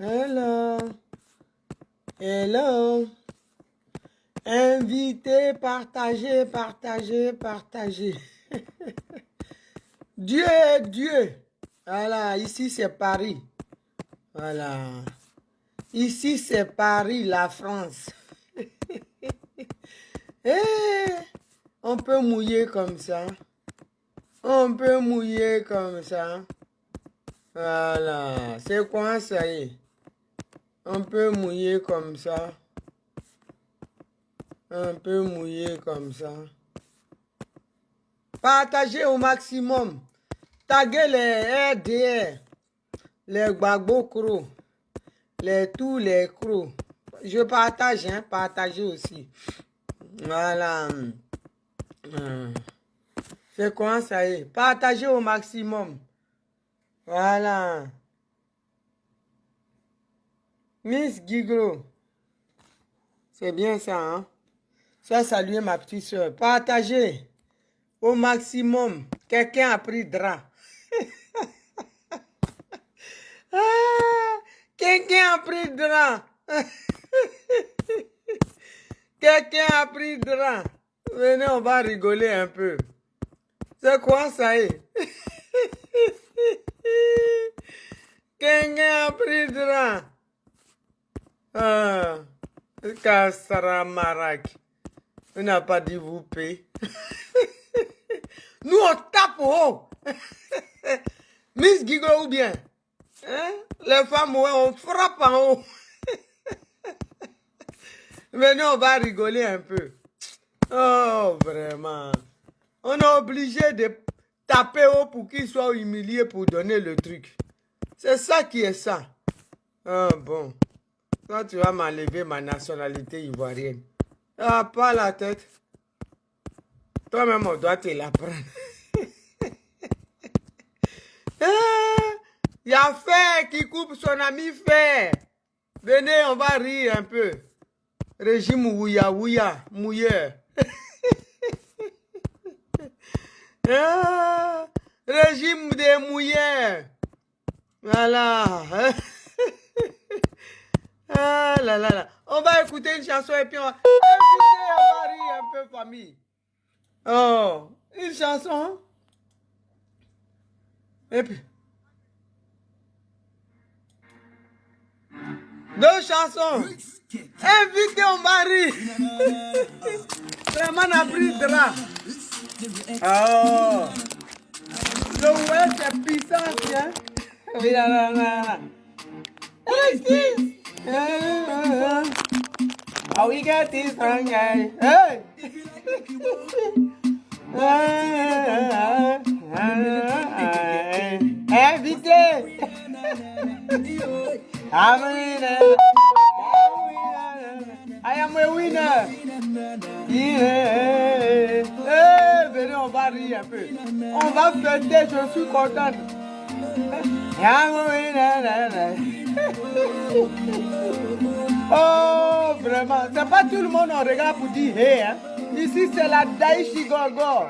Hello. Hello. Invitez, partagez, partagez, partagez. Dieu est Dieu. Voilà, ici c'est Paris. Voilà. Ici c'est Paris, la France. On peut mouiller comme ça. On peut mouiller comme ça. Voilà. C'est quoi ça y est? On peut mouiller comme ça. Un peu mouillé comme ça. Partagez au maximum. Taguez les RDR, les Gbagbo-Kro, tous les Kro. Je partage, hein, partagez aussi. Voilà. C'est quoi ça y est? Partagez au maximum. Voilà. Miss Giglo. C'est bien ça, hein? Ça, saluer ma petite soeur. Partagez au maximum. Quelqu'un a pris drap. Quelqu'un a pris drap. Quelqu'un a pris drap. Venez, on va rigoler un peu. C'est quoi ça y est? Quelqu'un a pris drap. Kassaramarak. On n'a pas dit vous payer. Nous, on tape haut. Miss Gigolo ou bien? Hein? Les femmes, ouais, on frappe en haut. Venez, on va rigoler un peu. Oh, vraiment. On est obligé de taper haut pour qu'il soit humilié pour donner le truc. C'est ça qui est ça. Ah, bon. Toi, tu vas m'enlever ma nationalité ivoirienne. Ah, pas la tête. Toi-même, on doit te la prendre. Il y a Fer qui coupe son ami Fer. Venez, on va rire un peu. Régime ouya ouya, mouilleur. Régime des mouilleurs. Voilà. Ah là là là. On va écouter une chanson et puis on va rire un peu, famille. Oh, une chanson. Et puis. Deux chansons. Invitez mon mari. Vraiment, on a pris drap. Oh. Le ouais, c'est puissant, hein. Oui, là, là, là. How we get this from guy? Hey! Invité! I'm a winner! I am a winner! Yeah! Hey, venez, on va rire un peu. On va fêter, je suis contente. I'm a winner! Oh, vraiment, c'est pas tout le monde on regarde pour dire hey, hein. Ici, c'est la Daichi Gogo.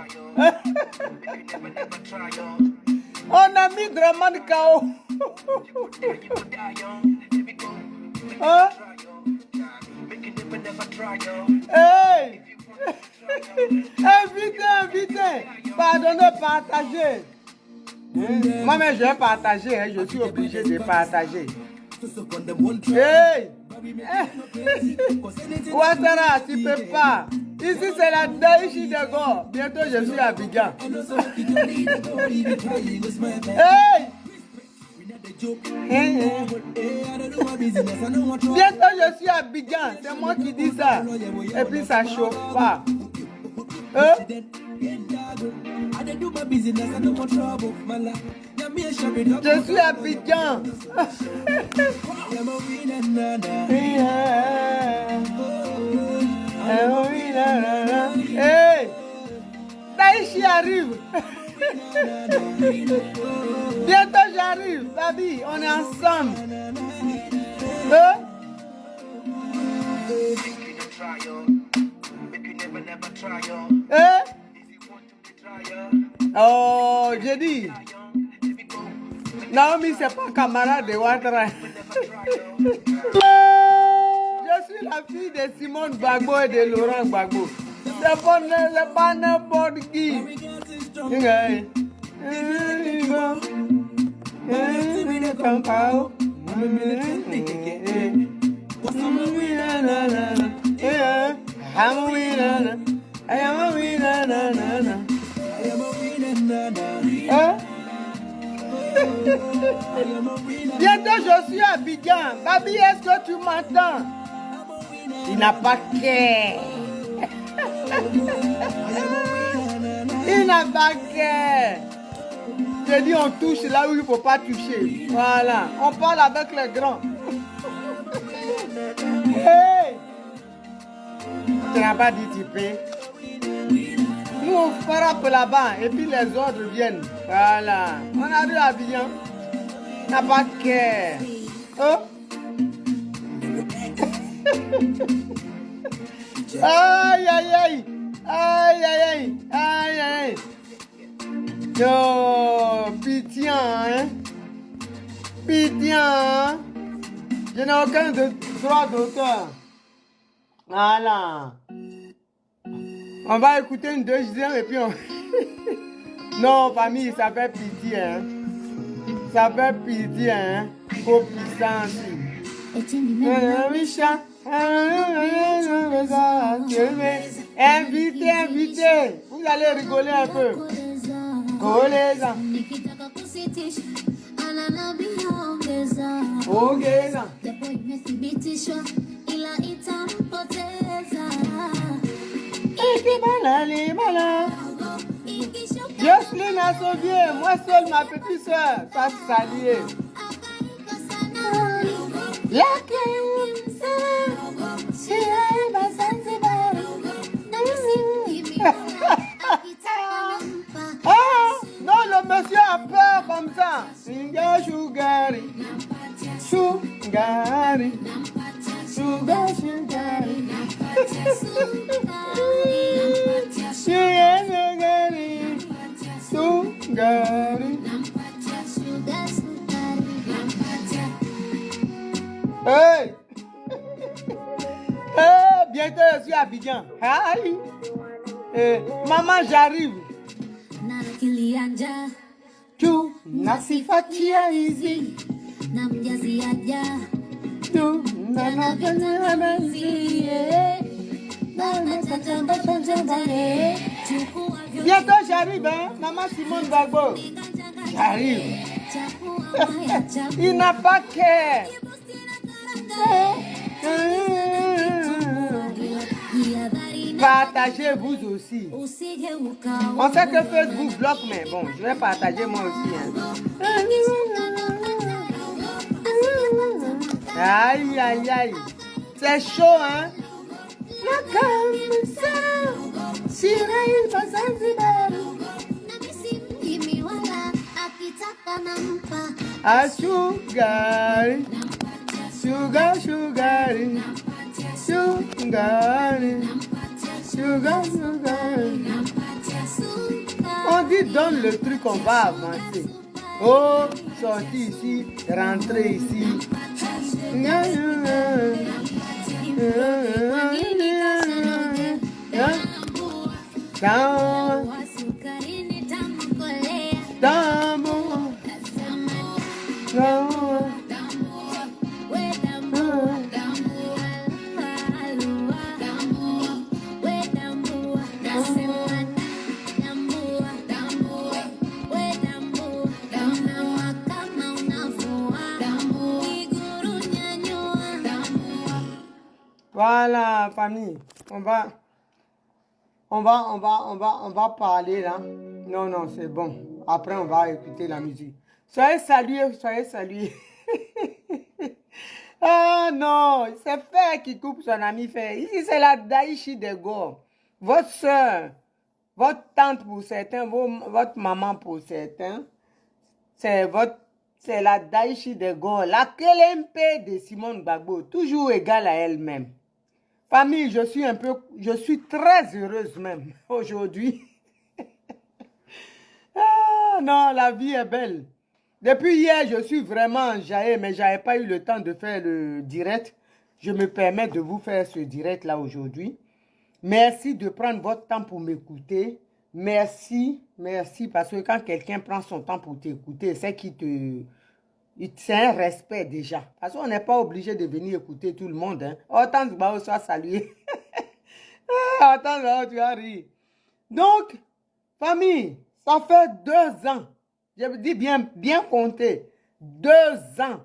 On a mis vraiment de chaos. Hein? Hey! Invitez! Pardonnez, partagez. Moi-même, je vais partager, hein. Je suis obligé de partager. Hey! Ouattara, tu peux pas. Ici, c'est la Daichi de Go. Bientôt, je suis à Abidjan. Hey! Bientôt, je suis à Abidjan. C'est moi qui dis ça. Et puis, ça chauffe pas. Je suis à Abidjan. Hey! Daichi arrive. Bientôt j'arrive, baby, on est ensemble. Oh, j'ai dit. Naomi, c'est pas camarade de Ouattara. Je suis la fille de Simone Gbagbo et de Laurent Gbagbo. C'est pas n'importe qui. Bientôt je suis à Abidjan. Babi, est-ce que tu m'entends? Il n'a pas cœur. Il n'a pas cœur. Je dis on touche là où il ne faut pas toucher. Voilà. On parle avec les grands. Hey! Tu n'as pas dit typé. Nous on frappe là-bas et puis les autres viennent. Voilà. On arrive à Abidjan. N'a pas de cœur. Oh? Aïe aïe aïe. Aïe aïe aïe. Aïe aïe. Oh, pitié, hein? Pitié, hein? Je n'ai aucun droit d'auteur. Voilà. On va écouter une deuxième et puis on... Non, famille, ça fait pitié, hein? Ça fait pitié, hein? Pour puissance. Invitez, invitez. Vous allez rigoler un peu. Goleza. Ogeza. Jocelyne a sauvé, moi seule, ma petite soeur, ça s'allier. Ah, non, le monsieur a peur comme ça. Singa Shugari. Shugari. Sugar, Shugari. Hey! Hey, bientôt je suis à Abidjan. Aïe! Maman, j'arrive. Tu nasifatia easy. Tu bientôt j'arrive, hein? Maman Simone Gbagbo. J'arrive. Il n'a pas cœur. Partagez vous aussi. On sait que Facebook bloque, mais bon, je vais partager moi aussi. Hein. Aïe, aïe, aïe. C'est chaud, hein? Ah, sugar, sugar, sugar, sugar, sugar, sugar. On dit donne le truc, on va avancer. Oh, sorti ici, rentrez ici. Voilà, famille, on va parler là. Non, non, c'est bon. Après, on va écouter la musique. Soyez salués, soyez salués. Ah non, c'est Fer qui coupe son ami Fer. Ici, c'est la Daïchi de Go. Votre soeur, votre tante pour certains, votre maman pour certains, c'est la Daïchi de Go, la Kelempe de Simone Gbagbo, toujours égale à elle-même. Famille, je suis très heureuse même aujourd'hui. Ah non, la vie est belle. Depuis hier, je suis vraiment enjaillé, mais je n'avais pas eu le temps de faire le direct. Je me permets de vous faire ce direct-là aujourd'hui. Merci de prendre votre temps pour m'écouter. Merci, merci, parce que quand quelqu'un prend son temps pour t'écouter, c'est qu'il te... C'est un respect déjà. Parce qu'on n'est pas obligé de venir écouter tout le monde. Hein. Autant que Bao soit salué. Autant que tu vas rire. Donc, famille, ça fait 2 ans. Je dis bien, bien compter. 2 ans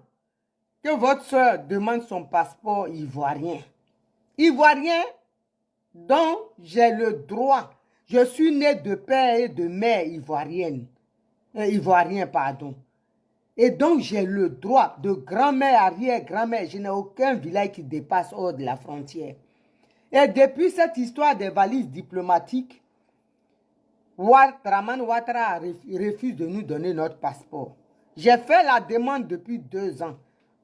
que votre soeur demande son passeport ivoirien. Ivoirien dont j'ai le droit. Je suis né de père et de mère ivoirienne. Ivoirien, pardon. Et donc, j'ai le droit de grand-mère, arrière-grand-mère. Je n'ai aucun village qui dépasse hors de la frontière. Et depuis cette histoire des valises diplomatiques, Draman Ouattara refuse de nous donner notre passeport. J'ai fait la demande depuis 2 ans.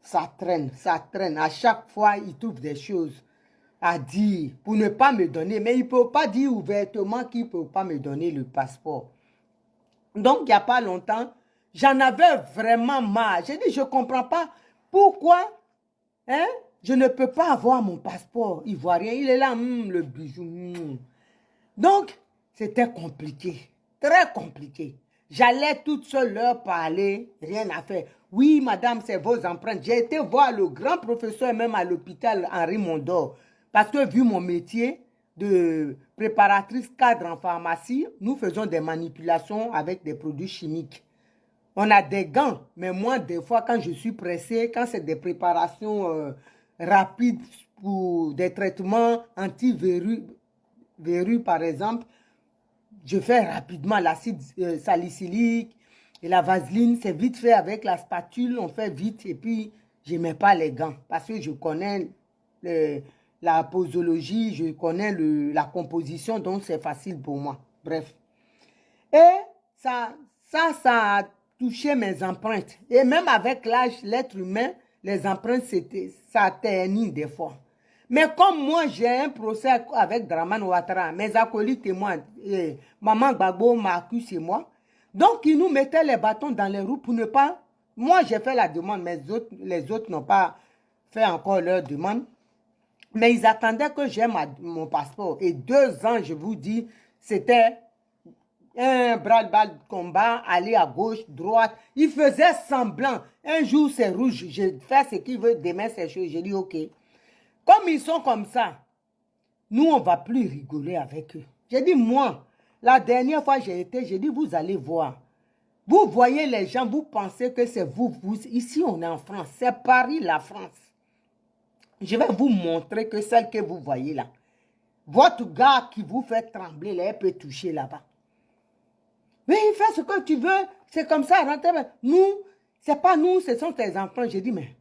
Ça traîne, ça traîne. À chaque fois, il trouve des choses à dire pour ne pas me donner. Mais il ne peut pas dire ouvertement qu'il ne peut pas me donner le passeport. Donc, il n'y a pas longtemps, j'en avais vraiment marre. J'ai dit, je ne comprends pas pourquoi je ne peux pas avoir mon passeport ivoirien. Il est là, le bijou. Donc, c'était compliqué, très compliqué. J'allais toute seule leur parler, rien à faire. Oui, madame, c'est vos empreintes. J'ai été voir le grand professeur même à l'hôpital Henri Mondor. Parce que vu mon métier de préparatrice cadre en pharmacie, nous faisons des manipulations avec des produits chimiques. On a des gants, mais moi, des fois, quand je suis pressée, quand c'est des préparations rapides pour des traitements anti-verrues, par exemple, je fais rapidement l'acide salicylique et la vaseline. C'est vite fait avec la spatule, on fait vite. Et puis, je ne mets pas les gants parce que je connais la posologie, je connais la composition, donc c'est facile pour moi. Bref. Et ça a touché mes empreintes. Et même avec l'âge, l'être humain, les empreintes, ça ternit des fois. Mais comme moi, j'ai un procès avec Draman Ouattara, mes acolytes et moi, Maman Gbagbo m'a accusé moi. Donc, ils nous mettaient les bâtons dans les roues pour ne pas... Moi, j'ai fait la demande, mais les autres n'ont pas fait encore leur demande. Mais ils attendaient que j'ai mon passeport. Et 2 ans, je vous dis, c'était un bras-le-bas de combat, aller à gauche, droite. Il faisait semblant. Un jour, c'est rouge. Je fais ce qu'il veut, demain, c'est chaud. J'ai dit, OK. Comme ils sont comme ça, nous, on ne va plus rigoler avec eux. J'ai dit, moi, la dernière fois j'ai été, j'ai dit, vous allez voir. Vous voyez les gens, vous pensez que c'est vous. Ici, on est en France. C'est Paris, la France. Je vais vous montrer que celle que vous voyez là, votre gars qui vous fait trembler, là, elle peut toucher là-bas. Mais fais ce que tu veux. C'est comme ça, rentrez. Nous, c'est pas nous, ce sont tes enfants. J'ai dit, mais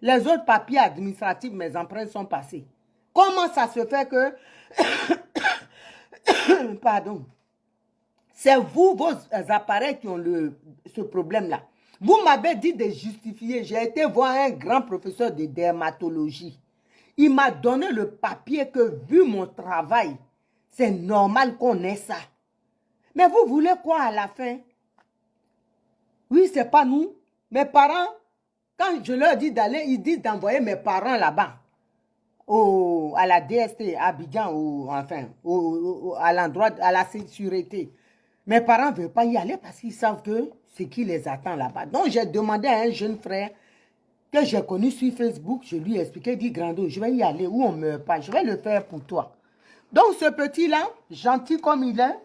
les autres papiers administratifs, mes empreintes sont passées. Comment ça se fait que... Pardon. C'est vous, vos appareils qui ont ce problème-là. Vous m'avez dit de justifier. J'ai été voir un grand professeur de dermatologie. Il m'a donné le papier que, vu mon travail, c'est normal qu'on ait ça. Mais vous voulez quoi à la fin? Oui, c'est pas nous. Mes parents, quand je leur dis d'aller, ils disent d'envoyer mes parents là-bas. À la DST, à Abidjan, à l'endroit, à la sécurité. Mes parents ne veulent pas y aller parce qu'ils savent que c'est qui les attend là-bas. Donc, j'ai demandé à un jeune frère que j'ai connu sur Facebook, je lui ai expliqué, il dit, Grando, je vais y aller où on ne meurt pas, je vais le faire pour toi. Donc, ce petit-là, gentil comme il est,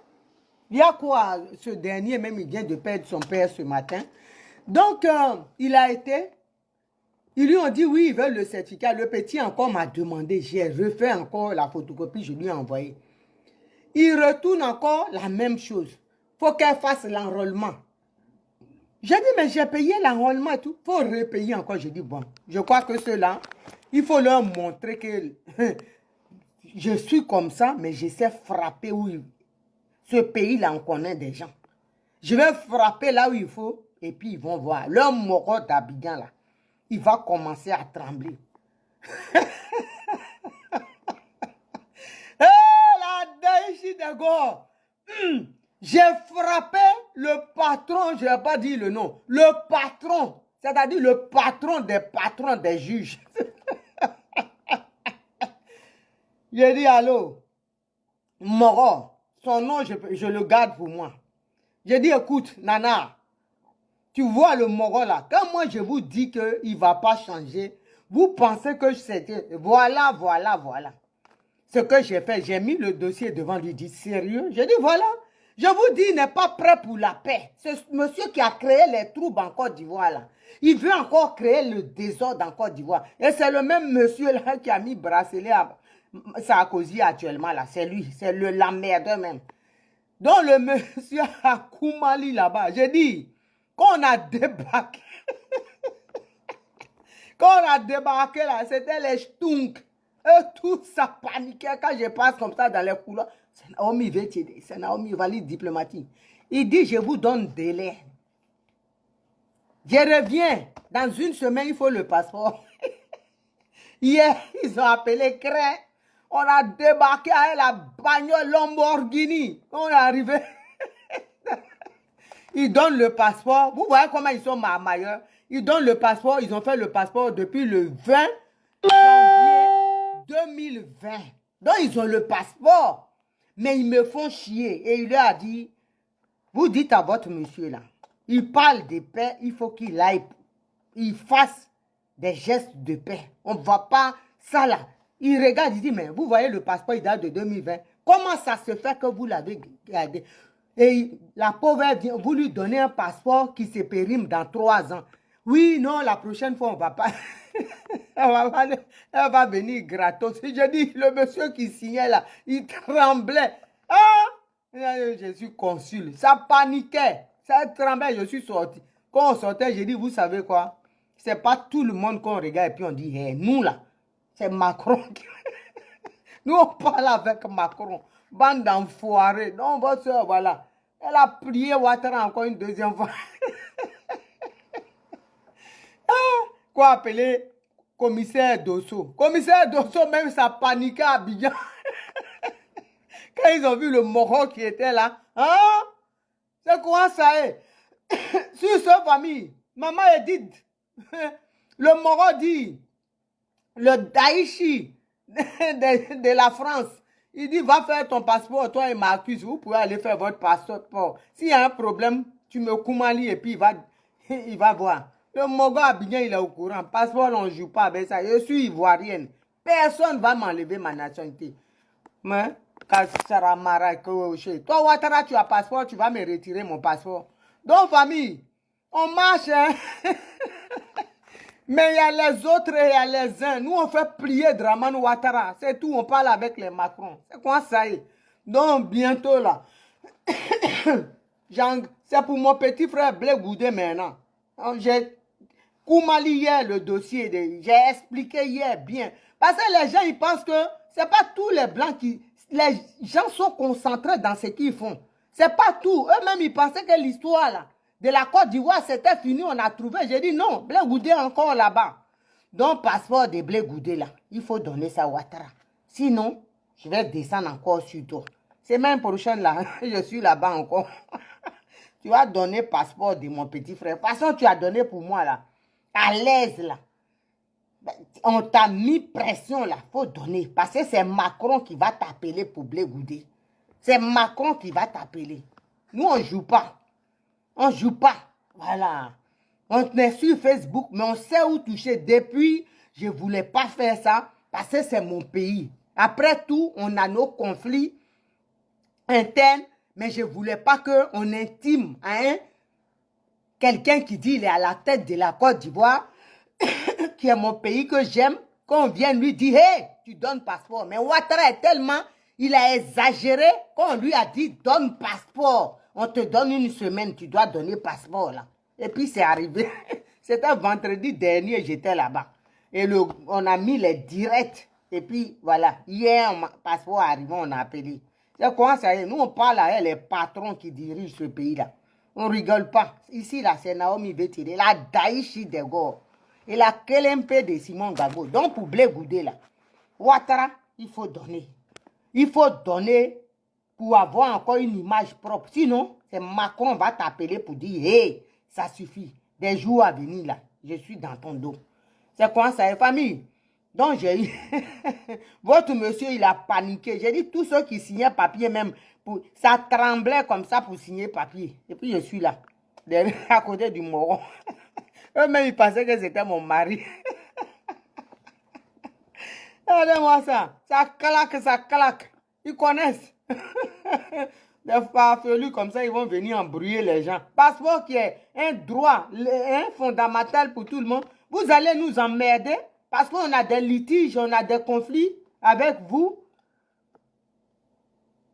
il y a quoi, ce dernier même, il vient de perdre son père ce matin. Donc, il a été... Ils lui ont dit, oui, ils veulent le certificat. Le petit encore m'a demandé. J'ai refait encore la photocopie, je lui ai envoyé. Il retourne encore la même chose. Il faut qu'elle fasse l'enrôlement. J'ai dit, mais j'ai payé l'enrôlement et tout. Il faut repayer encore. J'ai dit, bon, je crois que ceux-là, il faut leur montrer que je suis comme ça, mais je sais frapper où il... Ce pays-là, on connaît des gens. Je vais frapper là où il faut et puis ils vont voir. Leur moro d'Abidjan, là, il va commencer à trembler. La Daïchi de Go. J'ai frappé le patron, je n'ai pas dit le nom, le patron, c'est-à-dire le patron des juges. J'ai dit, allô, Moro, son nom, je le garde pour moi. J'ai dit, écoute, Nana, tu vois le Moro là, quand moi je vous dis qu'il ne va pas changer, vous pensez que c'était, voilà. Ce que j'ai fait, j'ai mis le dossier devant lui, dit, sérieux? J'ai dit, voilà, je vous dis, il n'est pas prêt pour la paix. C'est monsieur qui a créé les troubles en Côte d'Ivoire là. Il veut encore créer le désordre en Côte d'Ivoire. Et c'est le même monsieur là qui a mis bracelet à Sarkozy actuellement là. C'est lui, c'est la merde même. Donc le monsieur à Koumali là-bas, j'ai dit, quand on a débarqué, là, c'était les stunk. Et tout ça paniquait quand je passe comme ça dans les couloirs. C'est Naomi VTD, c'est Naomi valide diplomatique. Il dit, je vous donne délai. Je reviens. Dans une semaine, il faut le passeport. Hier, ils ont appelé Cré. On a débarqué avec la bagnole Lamborghini. On est arrivé. Ils donnent le passeport. Vous voyez comment ils sont marmailleurs. Ils donnent le passeport. Ils ont fait le passeport depuis le 20 janvier 2020. Donc, ils ont le passeport. Mais ils me font chier. Et il leur a dit, vous dites à votre monsieur là, il parle de paix, il faut qu'il aille, il fasse des gestes de paix. On ne va pas ça là. Il regarde, il dit, mais vous voyez le passeport, il date de 2020. Comment ça se fait que vous l'avez gardé? Et la pauvre vient, vous lui donnez un passeport qui se périme dans 3 ans. Oui, non, la prochaine fois, on ne va pas. Elle va venir gratos. Je dis, le monsieur qui signait là, il tremblait. Ah! Je suis consul. Ça paniquait. Ça tremblait, je suis sorti. Quand on sortait, j'ai dit, vous savez quoi? C'est pas tout le monde qu'on regarde et puis on dit, hey, nous là, c'est Macron. Nous, on parle avec Macron. Bande d'enfoirés. Donc, votre soeur, voilà. Elle a prié Ouattara encore une deuxième fois. Quoi appeler commissaire Dosso? Commissaire Dosso, même ça paniquait à Abidjan. Quand ils ont vu le Moro qui était là, hein? C'est quoi ça est? Sur cette famille, maman Edith, le Moro dit, le Daïchi de la France, il dit, va faire ton passeport, toi et Marcus, vous pouvez aller faire votre passeport. S'il y a un problème, tu me Koumali et puis il va voir. Le Mogo Abidjan, il est au courant. Passeport, on ne joue pas avec ça. Je suis ivoirienne. Personne ne va m'enlever ma nationalité. Mais, toi, Ouattara, tu as passeport, tu vas me retirer mon passeport. Donc, famille, on marche, hein? Mais il y a les autres et il y a les uns. Nous, on fait plier Dramane Ouattara. C'est tout, on parle avec les Macron. C'est quoi ça y est? Donc, bientôt là, c'est pour mon petit frère Blé Goudé maintenant. J'ai Koumali hier le dossier, j'ai expliqué hier bien. Parce que les gens, ils pensent que ce n'est pas tous les Blancs qui... Les gens sont concentrés dans ce qu'ils font. Ce n'est pas tout. Eux-mêmes, ils pensaient que l'histoire là, de la Côte d'Ivoire, c'était fini, on a trouvé. J'ai dit non, Blé Goudé encore là-bas. Donc, passeport de Blé Goudé là, il faut donner ça à Ouattara. Sinon, je vais descendre encore sur toi. C'est même prochaine là, je suis là-bas encore. Tu vas donner passeport de mon petit frère. De toute façon, tu as donné pour moi là. À l'aise là. On t'a mis pression là. Faut donner. Parce que c'est Macron qui va t'appeler pour Blé Goudé. C'est Macron qui va t'appeler. Nous, on ne joue pas. On ne joue pas. Voilà. On est sur Facebook, mais on sait où toucher. Depuis, je ne voulais pas faire ça parce que c'est mon pays. Après tout, on a nos conflits internes, mais je ne voulais pas qu'on intime hein, quelqu'un qui dit qu'il est à la tête de la Côte d'Ivoire, qui est mon pays que j'aime, qu'on vienne lui dire, hey, tu donnes passeport. Mais Ouattara est tellement, il a exagéré qu'on lui a dit, donne passeport. On te donne une semaine, tu dois donner passeport là. Et puis c'est arrivé. C'était vendredi dernier, j'étais là-bas. Et on a mis les directs. Et puis voilà, hier, passeport arrivé, on a appelé. C'est quoi ça? Nous, on parle à les patrons qui dirigent ce pays-là. On ne rigole pas. Ici, là, c'est Naomi Vétiré, la Daïchi de Gore et la KLMP de Simon Gbagbo. Donc, pour Blé Goudé, là, Ouattara, il faut donner. Il faut donner pour avoir encore une image propre. Sinon, c'est Macron va t'appeler pour dire, hey, ça suffit. Des jours à venir là, je suis dans ton dos. C'est quoi ça, famille? Donc j'ai eu, votre monsieur, il a paniqué. J'ai dit, tous ceux qui signaient papier même, ça tremblait comme ça pour signer papier. Et puis je suis là, derrière, à côté du moron. Eux-mêmes, ils pensaient que c'était mon mari. Regardez-moi ça. Ça claque, ça claque. Ils connaissent. Des farfelus comme ça, ils vont venir embrouiller les gens. Passeport qui est un droit, un fondamental pour tout le monde. Vous allez nous emmerder parce qu'on a des litiges, on a des conflits avec vous.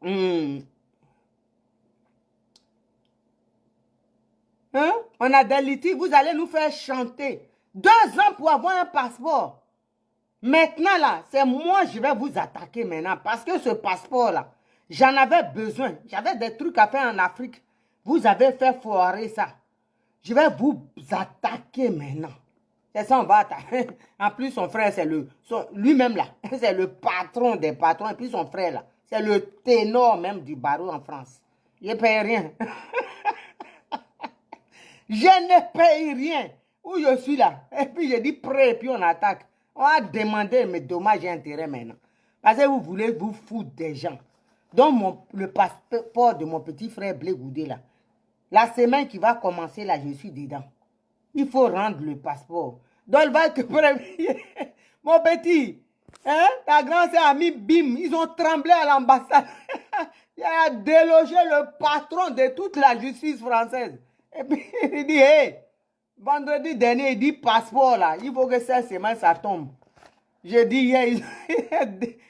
Hein? On a des litiges, vous allez nous faire chanter. 2 ans pour avoir un passeport. Maintenant, là, c'est moi, je vais vous attaquer maintenant. Parce que ce passeport-là, j'en avais besoin. J'avais des trucs à faire en Afrique. Vous avez fait foirer ça. Je vais vous attaquer maintenant. C'est ça, on va attaquer. En plus, son frère, c'est lui-même là, c'est le patron des patrons. Et puis son frère là, c'est le ténor même du barreau en France. Il ne paye rien. Je ne paye rien. Où je suis là. Et puis je dis prêt, et puis on attaque. On va demander mes dommages et intérêts maintenant. Parce que vous voulez vous foutre des gens. Donc le passeport de mon petit frère Blé Goudé là. La semaine qui va commencer là, je suis dedans. Il faut rendre le passeport. Donc il va te prévenir. Mon petit, hein, ta grand-sœur a mis bim. Ils ont tremblé à l'ambassade. Il a délogé le patron de toute la justice française. Et puis il dit, hey, vendredi dernier, il dit passeport là. Il faut que cette semaine ça tombe. Je dis, yeah,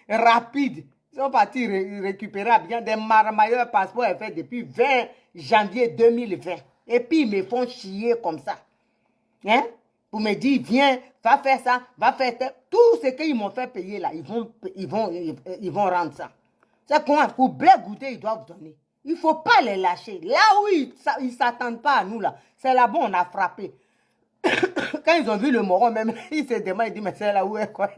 rapide. Ils sont partis récupérer bien des marmailleurs passeport est fait depuis 20 janvier 2020. Et puis ils me font chier comme ça. Hein? Pour me dire, viens, va faire ça, va faire ça. Tout ce qu'ils m'ont fait payer là, ils vont rendre ça. C'est quoi? Pour Blé Goudé, ils doivent donner. Il ne faut pas les lâcher. Là où ils ne s'attendent pas à nous, là, c'est là-bas on a frappé. Quand ils ont vu le moron, même, ils se demandent, ils disent, mais c'est là où est quoi?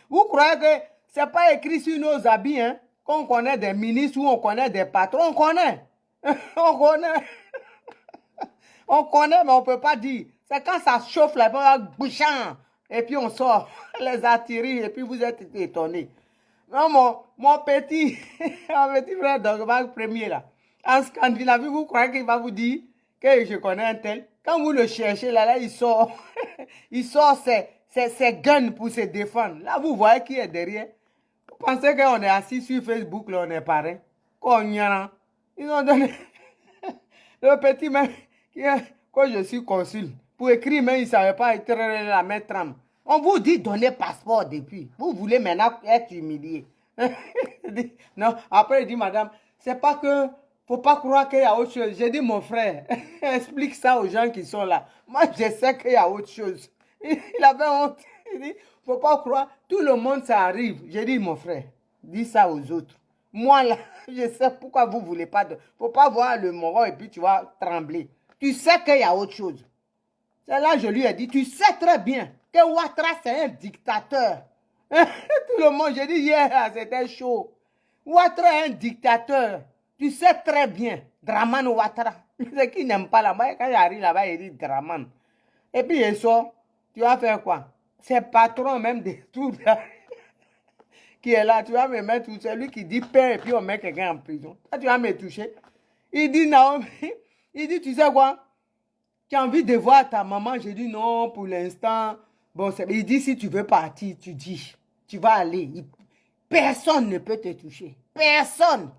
Vous croyez que ce n'est pas écrit sur nos habits, hein? Qu'on connaît des ministres ou on connaît des patrons? On connaît. On connaît. On connaît, mais on ne peut pas dire. C'est quand ça chauffe là, on bouchant. Et puis on sort, les attirer, et puis vous êtes étonnés. Non, mon petit frère Dogma premier là, en Scandinavie, vous croyez qu'il va vous dire que je connais un tel? Quand vous le cherchez là, il sort, il sort ses guns pour se défendre. Là, vous voyez qui est derrière. Vous pensez qu'on est assis sur Facebook, là, on est pareil. Ils ont donné le petit même, quand je suis consul, pour écrire, mais il ne savait pas écrire la main tremble. On vous dit donner passeport depuis. Vous voulez maintenant être humilié. Non, après il dit, madame, c'est pas que, faut pas croire qu'il y a autre chose. J'ai dit, mon frère, explique ça aux gens qui sont là. Moi, je sais qu'il y a autre chose. Il avait honte. Il dit, faut pas croire, tout le monde, ça arrive. J'ai dit, mon frère, dis ça aux autres. Moi, là, je sais pourquoi vous voulez pas. Faut pas voir le moron et puis tu vas trembler. Tu sais qu'il y a autre chose. C'est là je lui ai dit, tu sais très bien que Ouattara, c'est un dictateur. Tout le monde, j'ai dit hier, c'était chaud. Ouattara est un dictateur. Tu sais très bien. Draman Ouattara. C'est qui n'aime pas là-bas. Quand j'arrive là-bas, il dit Draman. Et puis il sort. Tu vas faire quoi? C'est patron même des trucs là, qui est là. Tu vas me mettre tout. C'est lui qui dit pain et puis on met quelqu'un en prison. Là, tu vas me toucher. Il dit Naomi. Il dit, tu sais quoi? Tu as envie de voir ta maman? J'ai dit non, pour l'instant. Bon, il dit, si tu veux partir, tu dis. Tu vas aller. Personne ne peut te toucher. Personne.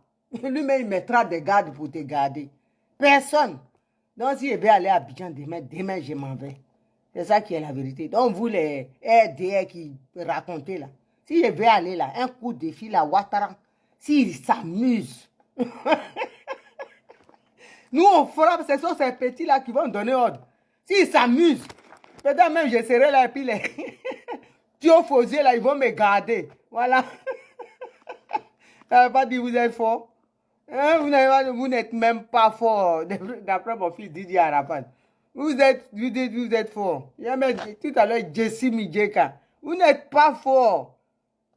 Lui-même, il mettra des gardes pour te garder. Personne. Donc, si je vais aller à Abidjan demain, je m'en vais. C'est ça qui est la vérité. Donc, vous, les RDR qui racontez là, si je vais aller là, un coup de fil à Ouattara, s'il s'amuse, nous, on frappe, ce sont ces petits-là qui vont donner ordre. S'ils s'amusent, peut-être même je serai là et puis les tiofosiers là, ils vont me garder. Voilà. Ça ne veut pas dire que vous êtes fort. Hein? Vous n'êtes même pas fort, d'après mon fils Didier Arafat. Vous êtes fort. Tout à l'heure, Jessie Midjeka. Vous n'êtes pas fort.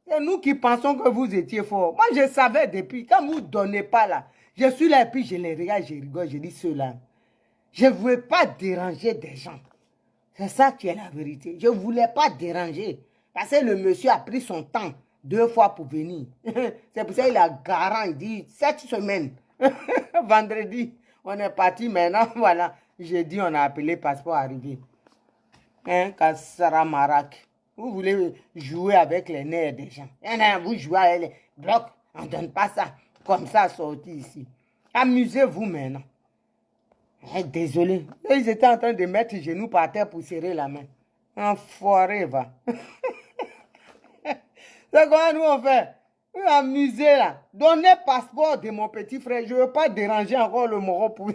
C'est nous qui pensons que vous étiez fort. Moi, je savais depuis. Quand vous ne donnez pas là, je suis là et puis je les regarde, je rigole, je dis ceux-là. Je ne veux pas déranger des gens. C'est ça qui est la vérité. Je ne voulais pas déranger. Parce que le monsieur a pris son temps 2 fois pour venir. C'est pour ça qu'il a garant. Il dit 7 semaines. Vendredi, on est parti maintenant. Voilà. Jeudi, on a appelé passeport arrivé. Hein, Kassara Marak. Vous voulez jouer avec les nerfs des gens. Vous jouez avec les blocs. On ne donne pas ça. Comme ça, sorti ici. Amusez-vous maintenant. Désolé. Ils étaient en train de mettre les genoux par terre pour serrer la main. Enfoiré, va. C'est quoi nous on fait? Amusez là. Donnez le passeport de mon petit frère. Je ne veux pas déranger encore le moro pour...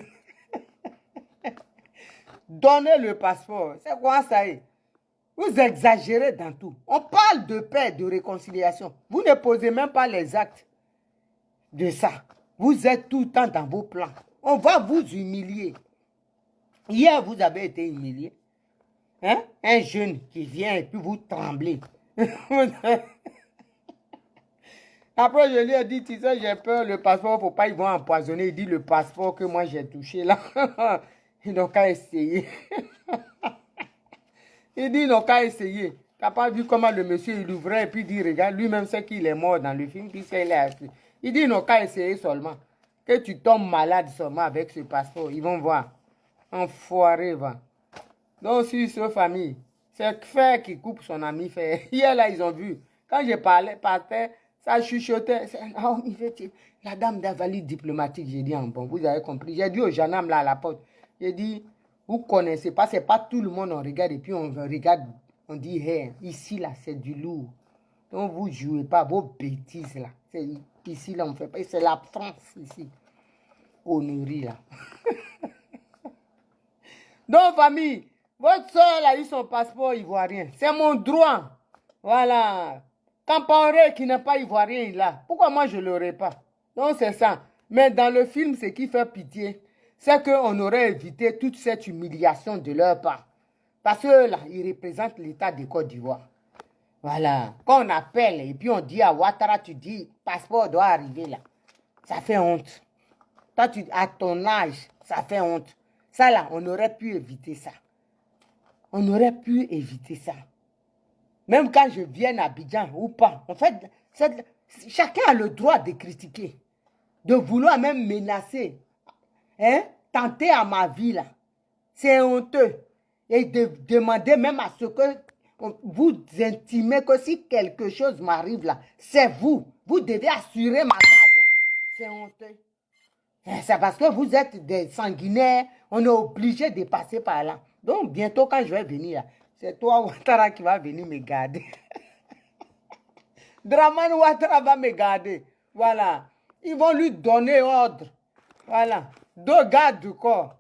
Donnez le passeport. C'est quoi ça y est? Vous exagérez dans tout. On parle de paix, de réconciliation. Vous ne posez même pas les actes de ça. Vous êtes tout le temps dans vos plans. On va vous humilier. Hier, vous avez été humilié. Hein? Un jeune qui vient et puis vous tremblez. Après, je lui ai dit, tu sais, j'ai peur, le passeport, faut pas, ils vont empoisonner. Il dit, le passeport que moi j'ai touché là, ils n'ont qu'à essayer. Il dit, ils n'ont qu'à essayer. Tu n'as pas vu comment le monsieur, il ouvrait et puis il dit, regarde, lui-même sait qu'il est mort dans le film, puisqu'il est... Il dit, ils n'ont qu'à essayer seulement. Que tu tombes malade seulement avec ce passeport, ils vont voir. Enfoiré, va. Donc, sur ce famille, c'est Fer qui coupe son ami Fer. Hier, là, ils ont vu. Quand je parlais, partais, ça chuchotait. Oh, la dame d'invalide diplomatique, j'ai dit, bon, vous avez compris. J'ai dit au gendarme, là, à la porte, j'ai dit, vous connaissez pas, c'est pas tout le monde, on regarde, et puis on regarde, on dit, hey, ici, là, c'est du lourd. Donc, vous jouez pas vos bêtises, là. Ici, là, on fait pas. C'est la France, ici. On nourrit, là. Donc, famille, votre soeur a eu son passeport ivoirien. C'est mon droit. Voilà. Campanré qui n'est pas ivoirien, là. Pourquoi moi, je ne l'aurais pas? Donc, c'est ça. Mais dans le film, ce qui fait pitié, c'est qu'on aurait évité toute cette humiliation de leur part. Parce que là, ils représentent l'État de Côte d'Ivoire. Voilà. Quand on appelle et puis on dit à Ouattara, tu dis, passeport doit arriver là. Ça fait honte. Toi, à ton âge, ça fait honte. Ça là, on aurait pu éviter ça. On aurait pu éviter ça. Même quand je viens à Abidjan ou pas. En fait, chacun a le droit de critiquer. De vouloir même menacer. Hein? Tenter à ma vie là. C'est honteux. Et de demander même à ce que vous intimez que si quelque chose m'arrive là, c'est vous. Vous devez assurer ma garde là. C'est honteux. C'est parce que vous êtes des sanguinaires, on est obligé de passer par là. Donc, bientôt, quand je vais venir, c'est toi, Ouattara, qui va venir me garder. Dramane Ouattara va me garder. Voilà. Ils vont lui donner ordre. Voilà. 2 gardes du corps.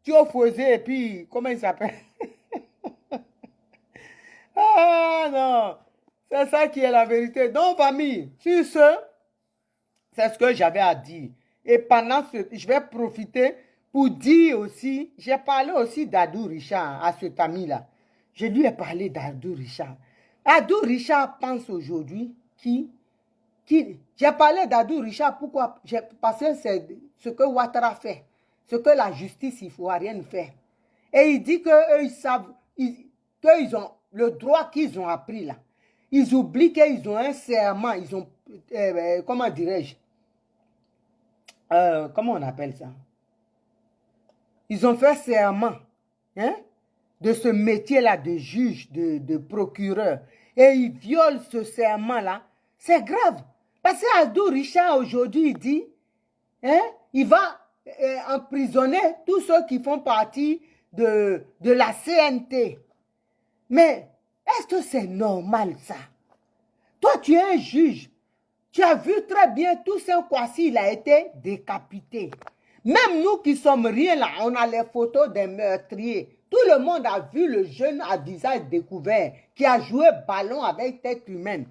Tu as posé et puis, comment il s'appelle? Ah non. C'est ça qui est la vérité. Donc, famille, sur ce, c'est ce que j'avais à dire. Et pendant ce, je vais profiter pour dire aussi, j'ai parlé aussi d'Adou Richard à cet ami-là. Je lui ai parlé d'Adou Richard. Adou Richard pense aujourd'hui j'ai parlé d'Adou Richard, pourquoi? Parce que c'est ce que Ouattara fait, ce que la justice ivoirienne fait. Et il dit qu'eux, ils savent, qu'ils ont le droit qu'ils ont appris là. Ils oublient qu'ils ont un serment, ils ont, comment dirais-je? Comment on appelle ça? Ils ont fait serment hein, de ce métier-là de juge, de procureur. Et ils violent ce serment-là. C'est grave. Parce qu'Adou Richard, aujourd'hui, il dit, hein, il va emprisonner tous ceux qui font partie de la CNT. Mais est-ce que c'est normal, ça? Toi, tu es un juge. Tu as vu très bien, Toussaint Kouassi, il a été décapité. Même nous qui sommes rien là, on a les photos des meurtriers. Tout le monde a vu le jeune à visage découvert qui a joué ballon avec tête humaine.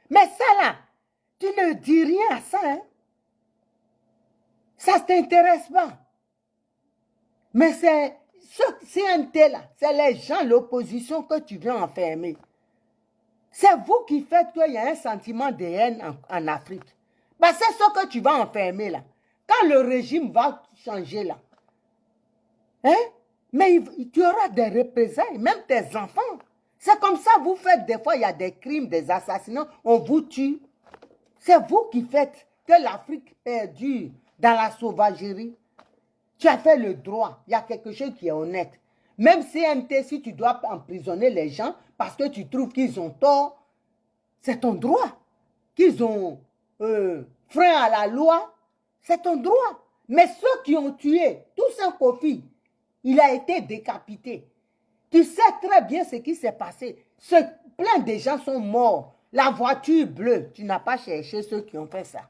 Mais ça là, tu ne dis rien à ça. Hein? Ça ne t'intéresse pas. Mais c'est ce CNT là, c'est les gens, l'opposition que tu viens enfermer. C'est vous qui faites qu'il y a un sentiment de haine en Afrique. Bah, c'est ce que tu vas enfermer là. Quand le régime va changer là, hein? Mais tu auras des représailles, même tes enfants. C'est comme ça, vous faites des fois, il y a des crimes, des assassinats, on vous tue. C'est vous qui faites que l'Afrique perdure dans la sauvagerie. Tu as fait le droit, il y a quelque chose qui est honnête. Même CNT, si tu dois emprisonner les gens parce que tu trouves qu'ils ont tort, c'est ton droit. Qu'ils ont frein à la loi, c'est ton droit. Mais ceux qui ont tué, Toussaint Kofi, il a été décapité. Tu sais très bien ce qui s'est passé. Plein de gens sont morts. La voiture bleue, tu n'as pas cherché ceux qui ont fait ça.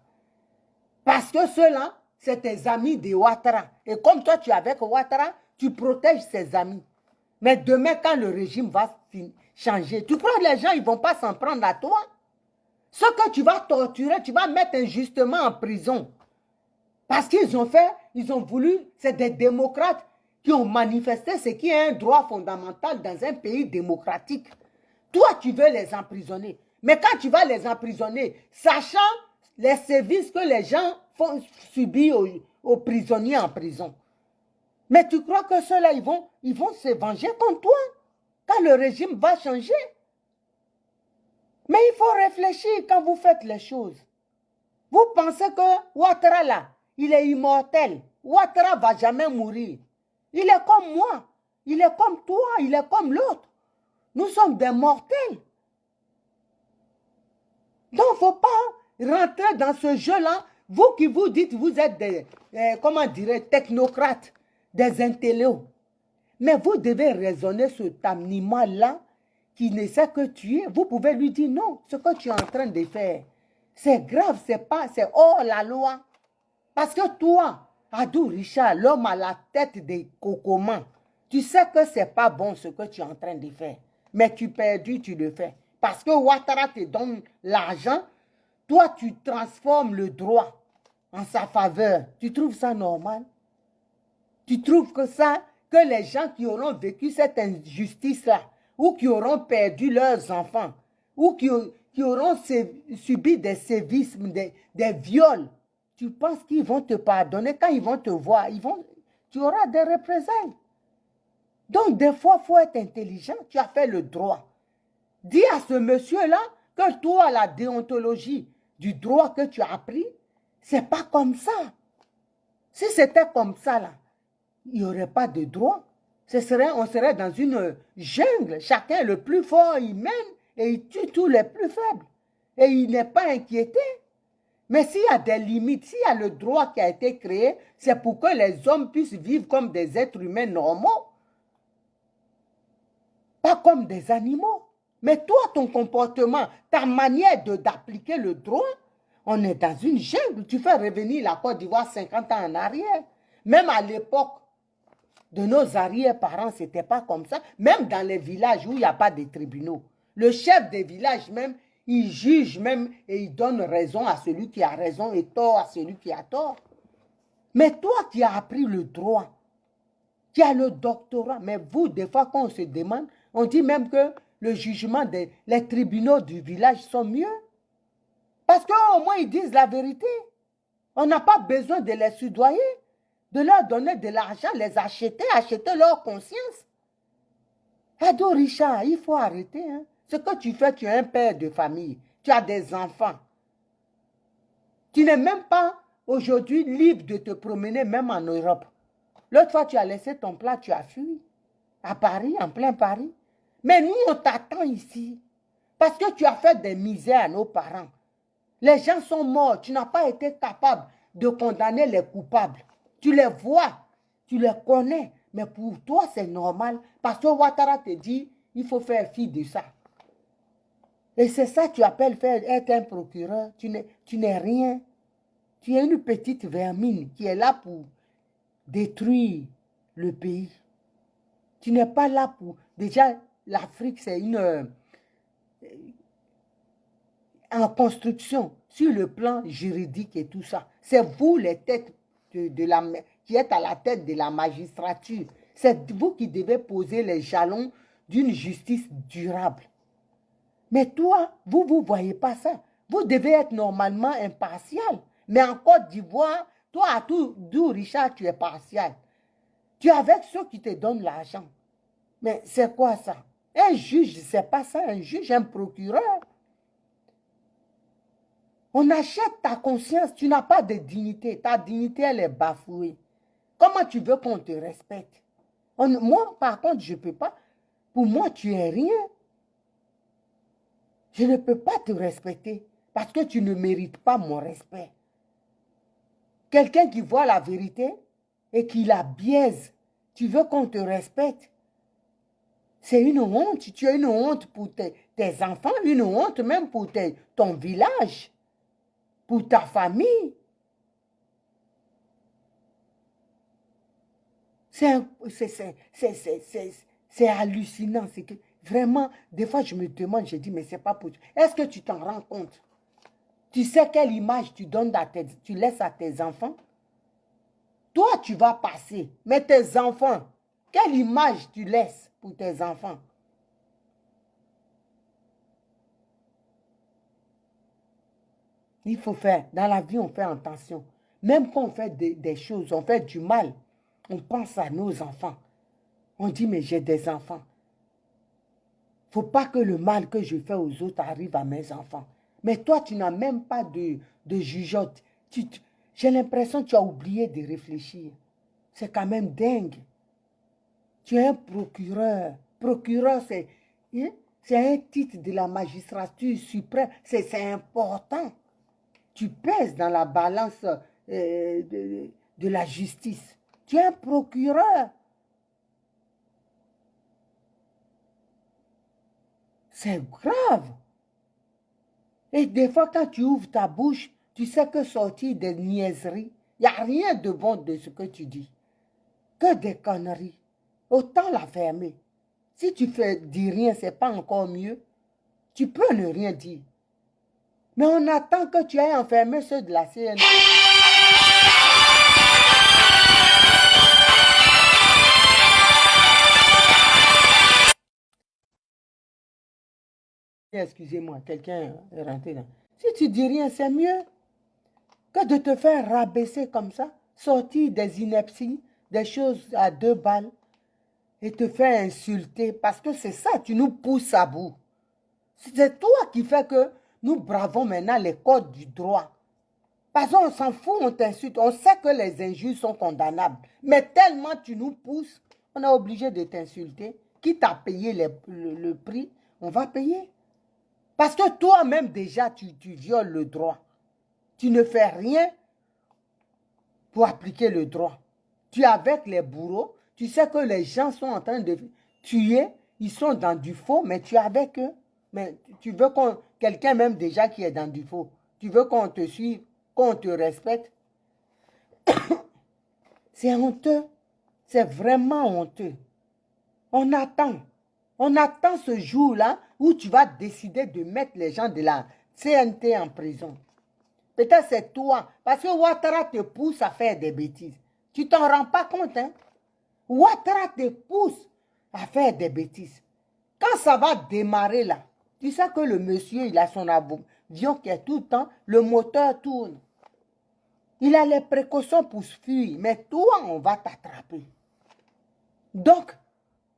Parce que ceux-là, c'est tes amis de Ouattara. Et comme toi, tu es avec Ouattara, tu protèges ses amis. Mais demain, quand le régime va changer, tu crois que les gens ne vont pas s'en prendre à toi? Ce que tu vas torturer, tu vas mettre injustement en prison. Parce qu'ils ont fait, ils ont voulu, c'est des démocrates qui ont manifesté ce qui est un droit fondamental dans un pays démocratique. Toi, tu veux les emprisonner. Mais quand tu vas les emprisonner, sachant les services que les gens font subir aux prisonniers en prison. Mais tu crois que ceux-là, ils vont se venger contre toi quand le régime va changer? Mais il faut réfléchir quand vous faites les choses. Vous pensez que Ouattara là, il est immortel. Ouattara ne va jamais mourir. Il est comme moi. Il est comme toi. Il est comme l'autre. Nous sommes des mortels. Donc, il ne faut pas rentrer dans ce jeu-là. Vous qui vous dites, vous êtes des, comment dirais, technocrates, des intellos. Mais vous devez raisonner sur cet animal-là qui ne sait que tuer. Vous pouvez lui dire non, ce que tu es en train de faire, c'est grave, c'est hors la loi. Parce que toi, Adou Richard, l'homme à la tête des cocomans, tu sais que ce n'est pas bon ce que tu es en train de faire. Mais tu perdu, tu le fais. Parce que Ouattara te donne l'argent, toi tu transformes le droit en sa faveur. Tu trouves ça normal? Tu trouves que ça, que les gens qui auront vécu cette injustice-là, ou qui auront perdu leurs enfants, ou qui auront subi des sévices, des viols, tu penses qu'ils vont te pardonner? Quand ils vont te voir, tu auras des représailles. Donc, des fois, il faut être intelligent. Tu as fait le droit. Dis à ce monsieur-là que toi, la déontologie du droit que tu as appris, c'est pas comme ça. Si c'était comme ça, là, il n'y aurait pas de droit. On serait dans une jungle. Chacun, le plus fort, il mène et il tue tous les plus faibles. Et il n'est pas inquiété. Mais s'il y a des limites, s'il y a le droit qui a été créé, c'est pour que les hommes puissent vivre comme des êtres humains normaux. Pas comme des animaux. Mais toi, ton comportement, ta manière d'appliquer le droit, on est dans une jungle. Tu fais revenir la Côte d'Ivoire 50 ans en arrière. Même à l'époque de nos arrière-parents, ce n'était pas comme ça. Même dans les villages où il n'y a pas de tribunaux. Le chef des villages même, il juge même et il donne raison à celui qui a raison et tort à celui qui a tort. Mais toi qui as appris le droit, qui as le doctorat, mais vous, des fois, quand on se demande, on dit même que le jugement les tribunaux du village sont mieux. Parce qu'au moins, ils disent la vérité. On n'a pas besoin de les soudoyer, de leur donner de l'argent, les acheter leur conscience. Ado Richard, il faut arrêter. Hein. Ce que tu fais, tu es un père de famille. Tu as des enfants. Tu n'es même pas aujourd'hui libre de te promener, même en Europe. L'autre fois, tu as laissé ton plat, tu as fui. À Paris, en plein Paris. Mais nous, on t'attend ici. Parce que tu as fait des misères à nos parents. Les gens sont morts. Tu n'as pas été capable de condamner les coupables. Tu les vois. Tu les connais. Mais pour toi, c'est normal. Parce que Ouattara te dit, il faut faire fi de ça. Et c'est ça que tu appelles être un procureur. Tu n'es rien. Tu es une petite vermine qui est là pour détruire le pays. Tu n'es pas là pour... Déjà, l'Afrique, c'est en construction sur le plan juridique et tout ça. C'est vous les têtes qui êtes à la tête de la magistrature. C'est vous qui devez poser les jalons d'une justice durable. Mais toi, vous ne voyez pas ça. Vous devez être normalement impartial. Mais en Côte d'Ivoire, toi, à tout Richard, tu es partial. Tu es avec ceux qui te donnent l'argent. Mais c'est quoi ça? Un juge, c'est pas ça, un juge, un procureur. On achète ta conscience, tu n'as pas de dignité. Ta dignité, elle est bafouée. Comment tu veux qu'on te respecte? Moi, par contre, je ne peux pas. Pour moi, tu es rien. Je ne peux pas te respecter parce que tu ne mérites pas mon respect. Quelqu'un qui voit la vérité et qui la biaise, tu veux qu'on te respecte? C'est une honte. Tu as une honte pour tes enfants, une honte même pour ton village, pour ta famille. C'est hallucinant. C'est que vraiment, des fois, je me demande, je dis, mais c'est pas possible. Est-ce que tu t'en rends compte? Tu sais quelle image tu donnes tu laisses à tes enfants? Toi, tu vas passer, mais tes enfants, quelle image tu laisses pour tes enfants? Il faut faire, dans la vie, on fait attention. Même quand on fait des choses, on fait du mal, on pense à nos enfants. On dit, mais j'ai des enfants. Il ne faut pas que le mal que je fais aux autres arrive à mes enfants. Mais toi, tu n'as même pas de jugeote. J'ai l'impression que tu as oublié de réfléchir. C'est quand même dingue. Tu es un procureur. Procureur, c'est un titre de la magistrature suprême. C'est important. Tu pèses dans la balance de la justice. Tu es un procureur. C'est grave. Et des fois, quand tu ouvres ta bouche, tu sais que sortir des niaiseries, il n'y a rien de bon de ce que tu dis. Que des conneries. Autant la fermer. Si tu dis rien, ce n'est pas encore mieux. Tu peux ne rien dire. Mais on attend que tu aies enfermé ceux de la CNC. Excusez-moi, quelqu'un est rentré là. Si tu dis rien, c'est mieux que de te faire rabaisser comme ça, sortir des inepties, des choses à 2 balles et te faire insulter parce que c'est ça, tu nous pousses à bout. C'est toi qui fais que nous bravons maintenant les codes du droit. Parce qu'on s'en fout, on t'insulte. On sait que les injures sont condamnables. Mais tellement tu nous pousses, on est obligé de t'insulter. Quitte à payer le prix, on va payer. Parce que toi-même déjà, tu violes le droit. Tu ne fais rien pour appliquer le droit. Tu es avec les bourreaux. Tu sais que les gens sont en train de tuer. Ils sont dans du faux, mais tu es avec eux. Mais tu veux quelqu'un même déjà qui est dans du faux. Tu veux qu'on te suive, qu'on te respecte. C'est honteux. C'est vraiment honteux. On attend. On attend ce jour-là où tu vas décider de mettre les gens de la CNT en prison. Peut-être c'est toi. Parce que Ouattara te pousse à faire des bêtises. Tu t'en rends pas compte, hein? Ouattara te pousse à faire des bêtises. Quand ça va démarrer là, tu sais que le monsieur, il a son avion qui est tout le temps, le moteur tourne. Il a les précautions pour se fuir, mais toi, on va t'attraper. Donc,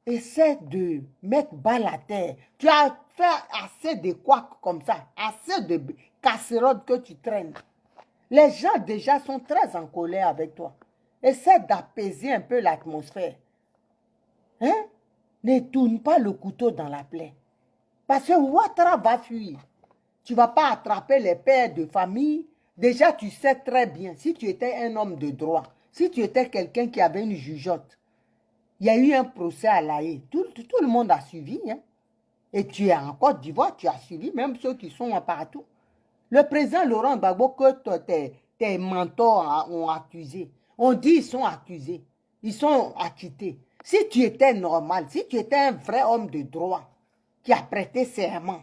essaie de mettre balle à terre. Tu as fait assez de couacs comme ça, assez de casseroles que tu traînes. Les gens déjà sont très en colère avec toi. Essaie d'apaiser un peu l'atmosphère. Hein? Ne tourne pas le couteau dans la plaie. Parce que Ouattara va fuir. Tu ne vas pas attraper les pères de famille. Déjà, tu sais très bien, si tu étais un homme de droit, si tu étais quelqu'un qui avait une jugeote, il y a eu un procès à La Haye. Tout le monde a suivi. Hein? Et tu es en Côte d'Ivoire, tu as suivi, même ceux qui sont partout. Le président Laurent Gbagbo, que tes mentors ont accusé. On dit qu'ils sont accusés. Ils sont acquittés. Si tu étais normal, si tu étais un vrai homme de droit qui a prêté serment,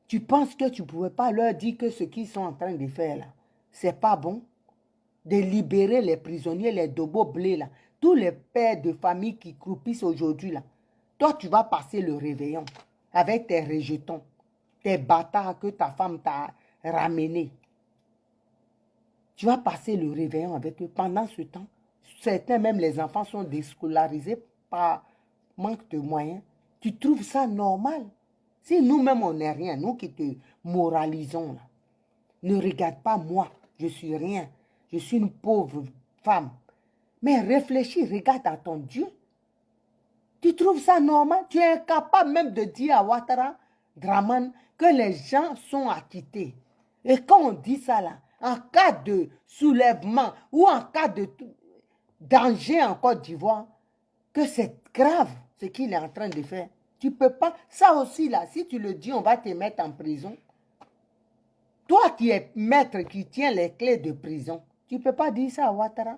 tu penses que tu ne pouvais pas leur dire que ce qu'ils sont en train de faire là, c'est pas bon? De libérer les prisonniers, les dobos blés là, tous les pères de famille qui croupissent aujourd'hui là. Toi, tu vas passer le réveillon avec tes rejetons. tes bâtards que ta femme t'a ramenés. Tu vas passer le réveillon avec eux. Pendant ce temps, certains, même les enfants, sont déscolarisés par manque de moyens. Tu trouves ça normal? Si nous-mêmes, on n'est rien, nous qui te moralisons, là, ne regarde pas moi, je suis rien. Je suis une pauvre femme. Mais réfléchis, regarde à ton Dieu. Tu trouves ça normal? Tu es incapable même de dire à Ouattara, Draman, que les gens sont acquittés. Et quand on dit ça là, en cas de soulèvement ou en cas de danger en Côte d'Ivoire, que c'est grave ce qu'il est en train de faire. Tu peux pas. Ça aussi là, si tu le dis, on va te mettre en prison. Toi qui es maître, qui tiens les clés de prison, tu ne peux pas dire ça à Ouattara.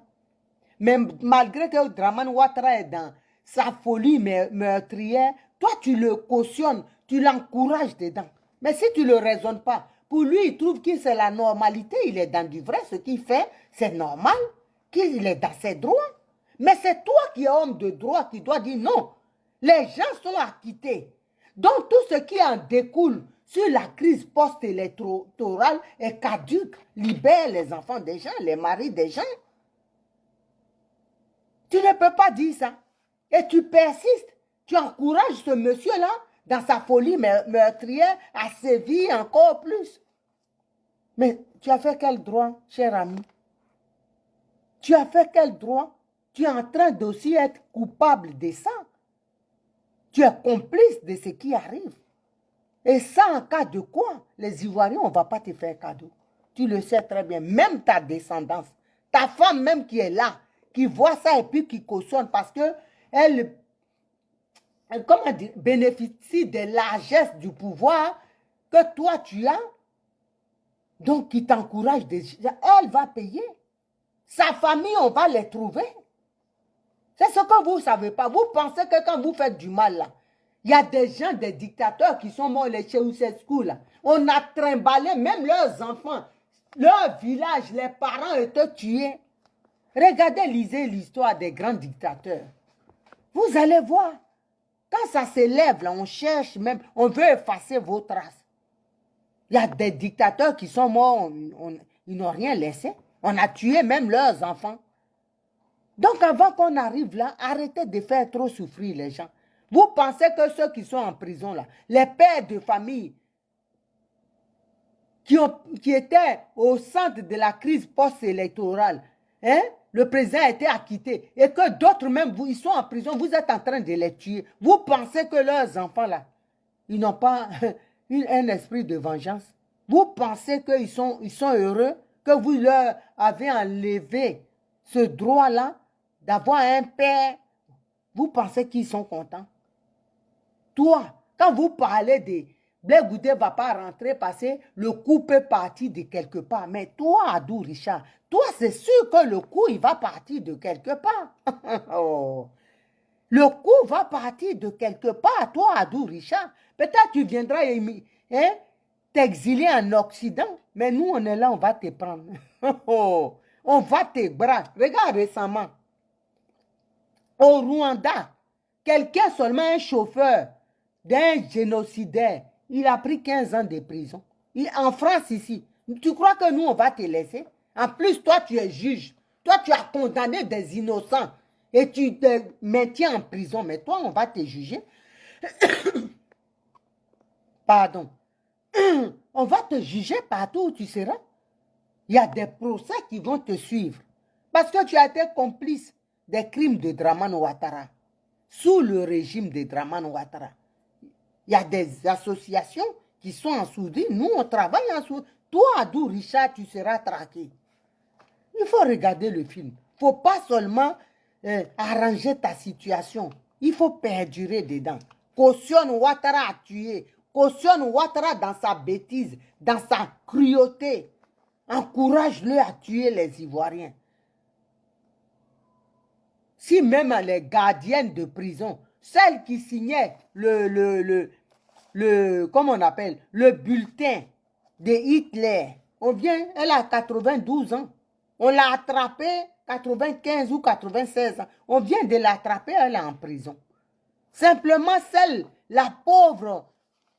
Mais malgré que Draman Ouattara est dans sa folie meurtrière, toi tu le cautionnes, tu l'encourages dedans. Mais si tu ne le raisonnes pas, pour lui, il trouve que c'est la normalité, il est dans du vrai, ce qu'il fait, c'est normal, qu'il est dans ses droits. Mais c'est toi qui es homme de droit qui dois dire non. Les gens sont acquittés. Donc tout ce qui en découle sur la crise post-électorale est caduque. Libère les enfants des gens, les maris des gens. Tu ne peux pas dire ça. Et tu persistes. Tu encourages ce monsieur-là, dans sa folie meurtrière, à sévir encore plus. Mais tu as fait quel droit, cher ami? Tu as fait quel droit? Tu es en train d'aussi être coupable de ça. Tu es complice de ce qui arrive. Et ça, en cas de quoi, les Ivoiriens, on ne va pas te faire cadeau. Tu le sais très bien. Même ta descendance, ta femme même qui est là, qui voit ça et puis qui cautionne parce qu'elle comment dire, bénéficie des largesses du pouvoir que toi tu as. Donc, qui t'encourage, elle va payer. Sa famille, on va les trouver. C'est ce que vous ne savez pas. Vous pensez que quand vous faites du mal, là, il y a des gens, des dictateurs qui sont morts, les Ceausescu, là. On a trimballé même leurs enfants, leur village, les parents étaient tués. Regardez, lisez l'histoire des grands dictateurs. Vous allez voir. Quand ça s'élève, là, on cherche même, on veut effacer vos traces. Il y a des dictateurs qui sont morts, ils n'ont rien laissé. On a tué même leurs enfants. Donc, avant qu'on arrive là, arrêtez de faire trop souffrir les gens. Vous pensez que ceux qui sont en prison là, les pères de famille qui étaient au centre de la crise post-électorale, hein, le président a été acquitté et que d'autres même, ils sont en prison, vous êtes en train de les tuer. Vous pensez que leurs enfants là, ils n'ont pas un esprit de vengeance? Vous pensez qu'ils sont heureux que vous leur avez enlevé ce droit-là d'avoir un père? Vous pensez qu'ils sont contents? Toi, quand vous parlez de Blaise Goudé ne va pas rentrer parce que le coup peut partir de quelque part. Mais toi, Adou Richard, toi, c'est sûr que le coup, il va partir de quelque part. Oh. Le coup va partir de quelque part, toi, Adou Richard. Peut-être tu viendras t'exiler en Occident, mais nous, on est là, on va te prendre. Oh. On va te brasser. Regarde récemment, au Rwanda, quelqu'un, seulement un chauffeur d'un génocidaire, il a pris 15 ans de prison. En France ici, tu crois que nous, on va te laisser? En plus, toi, tu es juge. Toi, tu as condamné des innocents et tu te maintiens en prison. Mais toi, on va te juger. Pardon. On va te juger partout où tu seras. Il y a des procès qui vont te suivre. Parce que tu as été complice des crimes de Draman Ouattara. Sous le régime de Draman Ouattara. Il y a des associations qui sont en sourdine. Nous, on travaille en sourdine. Toi, Adou Richard, tu seras traqué. Il faut regarder le film. Il ne faut pas seulement arranger ta situation. Il faut perdurer dedans. Cautionne Ouattara à tuer. Cautionne Ouattara dans sa bêtise, dans sa cruauté. Encourage-le à tuer les Ivoiriens. Si même les gardiennes de prison, celles qui signaient comment on appelle, le bulletin de Hitler, elle a 92 ans. On l'a attrapée 95 ou 96 ans. On vient de l'attraper, elle est en prison. Simplement la pauvre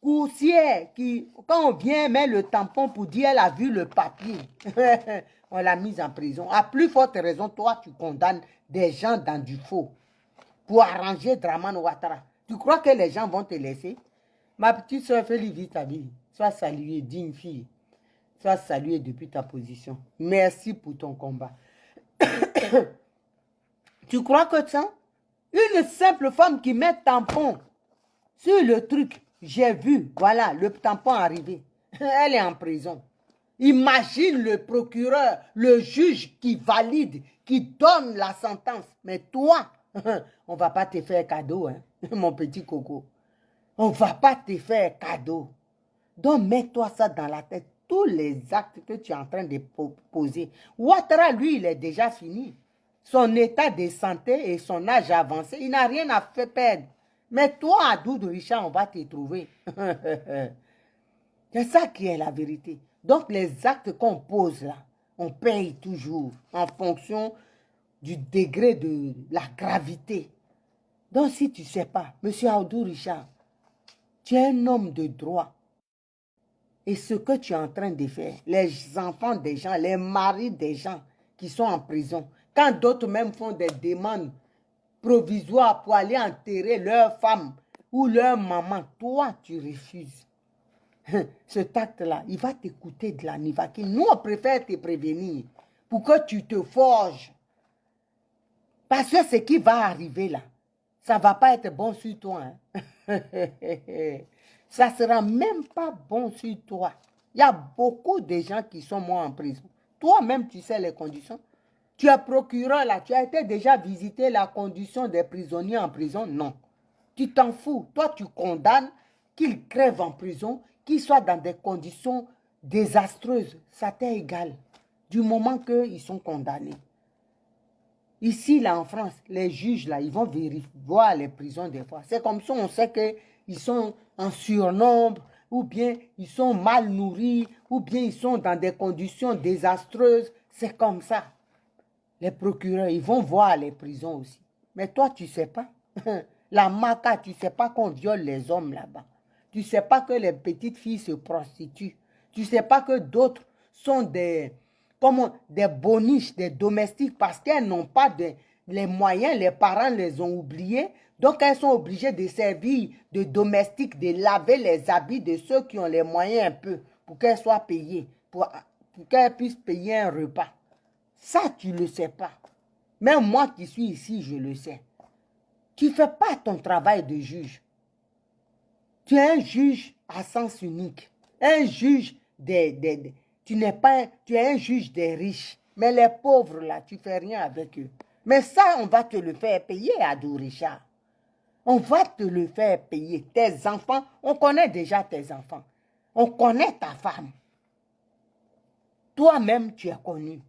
coursière qui, quand on vient mettre le tampon pour dire elle a vu le papier, on l'a mise en prison. À plus forte raison, toi, tu condamnes des gens dans du faux pour arranger Dramane Ouattara. Tu crois que les gens vont te laisser? Ma petite soeur, fais vite ta vie. Sois saluée, digne fille. Sois saluée depuis ta position. Merci pour ton combat. Tu crois que ça? Une simple femme qui met tampon sur le truc, j'ai vu, voilà, le tampon arrivé. Elle est en prison. Imagine le procureur, le juge qui valide, qui donne la sentence. Mais toi, on ne va pas te faire cadeau, hein, mon petit coco. On ne va pas te faire cadeau. Donc, mets-toi ça dans la tête. Tous les actes que tu es en train de poser. Ouattara, lui, il est déjà fini. Son état de santé et son âge avancé, il n'a rien à faire perdre. Mais toi, Doudou Richard, on va te trouver. C'est ça qui est la vérité. Donc, les actes qu'on pose là, on paye toujours en fonction du degré de la gravité. Donc, si tu ne sais pas, M. Aoudou Richard, tu es un homme de droit. Et ce que tu es en train de faire, les enfants des gens, les maris des gens qui sont en prison, quand d'autres même font des demandes provisoires pour aller enterrer leur femme ou leur maman, toi, tu refuses. Cet acte-là, il va te coûter de la nivaquine. Nous, on préfère te prévenir pour que tu te forges. Parce que ce qui va arriver là, ça ne va pas être bon sur toi. Hein? Ça ne sera même pas bon sur toi. Il y a beaucoup de gens qui sont morts en prison. Toi-même, tu sais les conditions. Tu es procureur là, tu as été déjà visiter la condition des prisonniers en prison? Non. Tu t'en fous. Toi, tu condamnes qu'ils crèvent en prison, qu'ils soient dans des conditions désastreuses. Ça t'est égal. Du moment qu'ils sont condamnés. Ici, là, en France, les juges, là, ils vont voir les prisons des fois. C'est comme ça, on sait qu'ils sont en surnombre, ou bien ils sont mal nourris, ou bien ils sont dans des conditions désastreuses. C'est comme ça. Les procureurs, ils vont voir les prisons aussi. Mais toi, tu ne sais pas. La maca, tu ne sais pas qu'on viole les hommes là-bas. Tu ne sais pas que les petites filles se prostituent. Tu ne sais pas que d'autres sont des boniches, des domestiques, parce qu'elles n'ont pas les moyens, les parents les ont oubliés. Donc, elles sont obligées de servir de domestiques, de laver les habits de ceux qui ont les moyens un peu, pour qu'elles soient payées, pour qu'elles puissent payer un repas. Ça, tu ne le sais pas. Même moi qui suis ici, je le sais. Tu ne fais pas ton travail de juge. Tu es un juge à sens unique. Un juge tu es un juge des riches. Mais les pauvres, là, tu ne fais rien avec eux. Mais ça, on va te le faire payer, Adou Richard. On va te le faire payer. Tes enfants, on connaît déjà tes enfants. On connaît ta femme. Toi-même, tu es connu.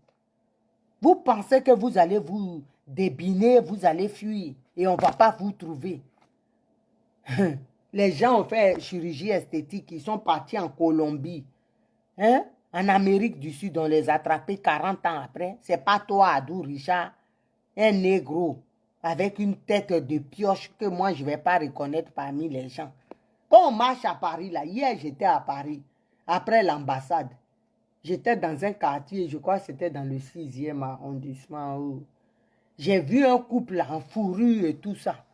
Vous pensez que vous allez vous débiner, vous allez fuir et on ne va pas vous trouver. Les gens ont fait chirurgie esthétique, ils sont partis en Colombie, hein? En Amérique du Sud, on les a attrapés 40 ans après. Ce n'est pas toi, Adou Richard, un négro avec une tête de pioche que moi, je ne vais pas reconnaître parmi les gens. Quand on marche à Paris, là, hier, j'étais à Paris, après l'ambassade. J'étais dans un quartier, je crois que c'était dans le 6e arrondissement. Où j'ai vu un couple en fourrure et tout ça.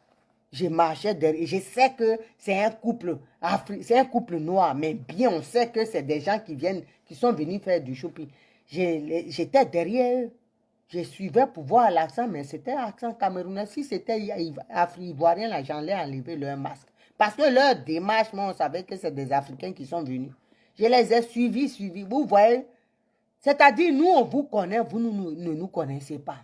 Je marchais derrière. Je sais que c'est un couple noir, mais bien on sait que c'est des gens qui sont venus faire du shopping. J'étais derrière eux. Je suivais pour voir l'accent, mais c'était accent camerounais. Si c'était ivoirien, là, j'allais enlever leur masque. Parce que leur démarche, moi, on savait que c'est des Africains qui sont venus. Je les ai suivis. Vous voyez? C'est-à-dire, nous, on vous connaît, vous ne nous connaissez pas.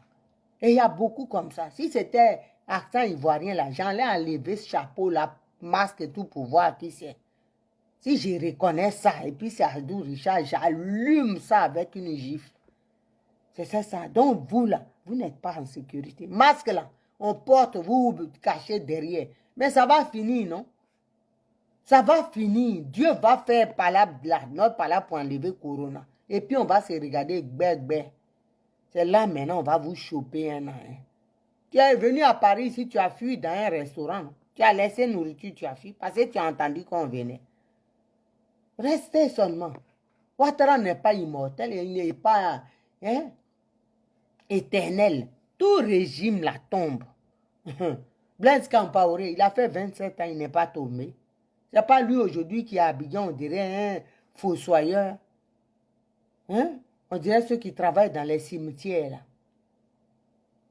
Et il y a beaucoup comme ça. Si c'était accent ivoirien, là, j'allais enlever ce chapeau, la masque et tout pour voir qui c'est. Si je reconnais ça, et puis c'est Adou Richard, j'allume ça avec une gifle. C'est ça. Donc, vous, là, vous n'êtes pas en sécurité. Masque, là, on porte, vous vous cachez derrière. Mais ça va finir, non? Ça va finir. Dieu va faire palabre là, notre palabre pour enlever Corona. Et puis, on va se regarder, gbé. C'est là, maintenant, on va vous choper un an. Hein. Tu es venu à Paris, si tu as fui dans un restaurant, tu as laissé nourriture, tu as fui, parce que tu as entendu qu'on venait. Restez seulement. Ouattara n'est pas immortel, il n'est pas éternel. Tout régime la tombe. Blaise Compaoré, il a fait 27 ans, il n'est pas tombé. Ce n'est pas lui aujourd'hui qui est habillé, on dirait un fossoyeur. On dirait ceux qui travaillent dans les cimetières. Là.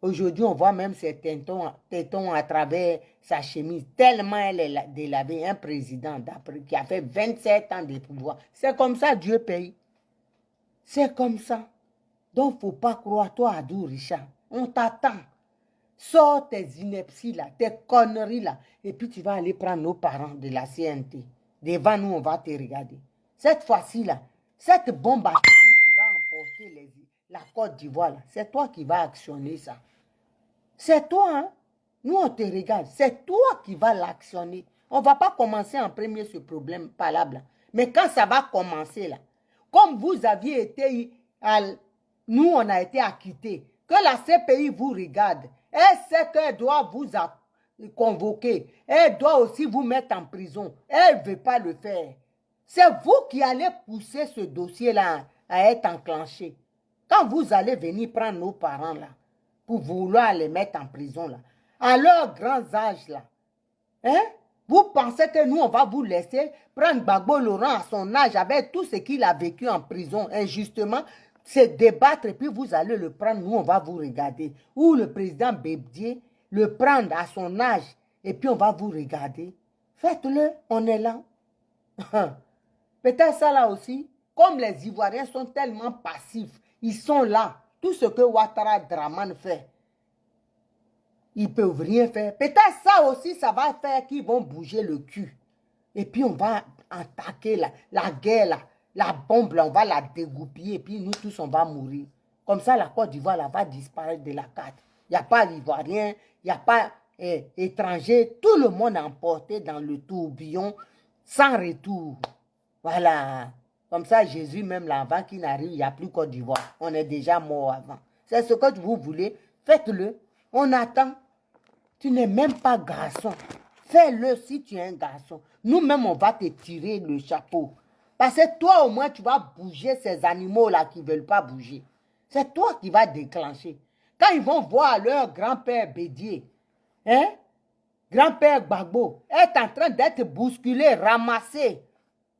Aujourd'hui, on voit même ses tétons à travers sa chemise. Tellement elle est délavée. Un président qui a fait 27 ans de pouvoir. C'est comme ça Dieu paye. C'est comme ça. Donc, il ne faut pas croire, toi, Adou Richard. On t'attend. Sors tes inepties là, tes conneries là. Et puis, tu vas aller prendre nos parents de la CNT. Devant nous, on va te regarder. Cette fois-ci là, cette bombe atomique qui va emporter la Côte d'Ivoire, c'est toi qui vas actionner ça. C'est toi, hein? Nous, on te regarde. C'est toi qui vas l'actionner. On ne va pas commencer en premier ce problème palable. Mais quand ça va commencer, là, comme vous aviez été, nous, on a été acquittés, que la CPI vous regarde, elle sait qu'elle doit vous convoquer. Elle doit aussi vous mettre en prison. Elle ne veut pas le faire. C'est vous qui allez pousser ce dossier-là à être enclenché. Quand vous allez venir prendre nos parents, là, pour vouloir les mettre en prison, là, à leur grand âge, là, vous pensez que nous, on va vous laisser prendre Gbagbo Laurent à son âge avec tout ce qu'il a vécu en prison, injustement, se débattre, et puis vous allez le prendre, nous, on va vous regarder. Ou le président Bebdier, le prendre à son âge, et puis on va vous regarder. Faites-le, on est là. Peut-être ça là aussi, comme les Ivoiriens sont tellement passifs, ils sont là. Tout ce que Ouattara Draman fait, ils ne peuvent rien faire. Peut-être ça aussi, ça va faire qu'ils vont bouger le cul. Et puis on va attaquer la guerre, là, la bombe, là, on va la dégoupiller. Et puis nous tous, on va mourir. Comme ça, la Côte d'Ivoire va disparaître de la carte. Il n'y a pas d'Ivoirien, il n'y a pas étranger. Tout le monde est emporté dans le tourbillon sans retour. Voilà. Comme ça, Jésus, même là, avant qu'il n'arrive, il n'y a plus Côte d'Ivoire. On est déjà mort avant. C'est ce que vous voulez. Faites-le. On attend. Tu n'es même pas garçon. Fais-le si tu es un garçon. Nous-mêmes, on va te tirer le chapeau. Parce que toi, au moins, tu vas bouger ces animaux-là qui ne veulent pas bouger. C'est toi qui vas déclencher. Quand ils vont voir leur grand-père Bédier, grand-père Gbagbo, est en train d'être bousculé, ramassé,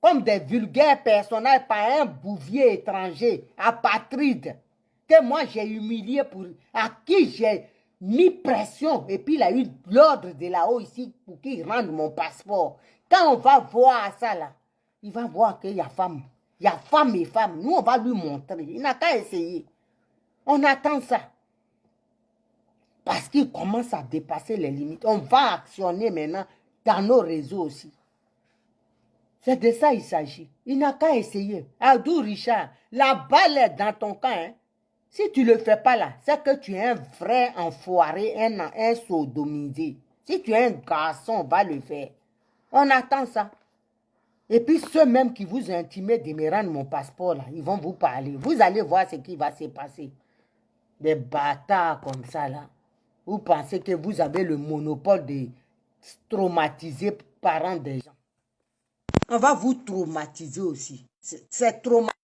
comme des vulgaires personnages par un bouvier étranger, apatride, que moi j'ai humilié, à qui j'ai mis pression, et puis il a eu l'ordre de là-haut ici pour qu'il rende mon passeport. Quand on va voir ça là, il va voir qu'il y a femme. Il y a femme et femme. Nous, on va lui montrer. Il n'a qu'à essayer. On attend ça. Parce qu'il commence à dépasser les limites. On va actionner maintenant dans nos réseaux aussi. C'est de ça il s'agit. Il n'a qu'à essayer. Adou Richard, la balle est dans ton camp. Hein? Si tu ne le fais pas là, c'est que tu es un vrai enfoiré, un sodomisé. Si tu es un garçon, va le faire. On attend ça. Et puis ceux même qui vous intiment de me rendre mon passeport, là, ils vont vous parler. Vous allez voir ce qui va se passer. Des bâtards comme ça, là. Vous pensez que vous avez le monopole de traumatiser parents des gens. On va vous traumatiser aussi. C'est traumatisme.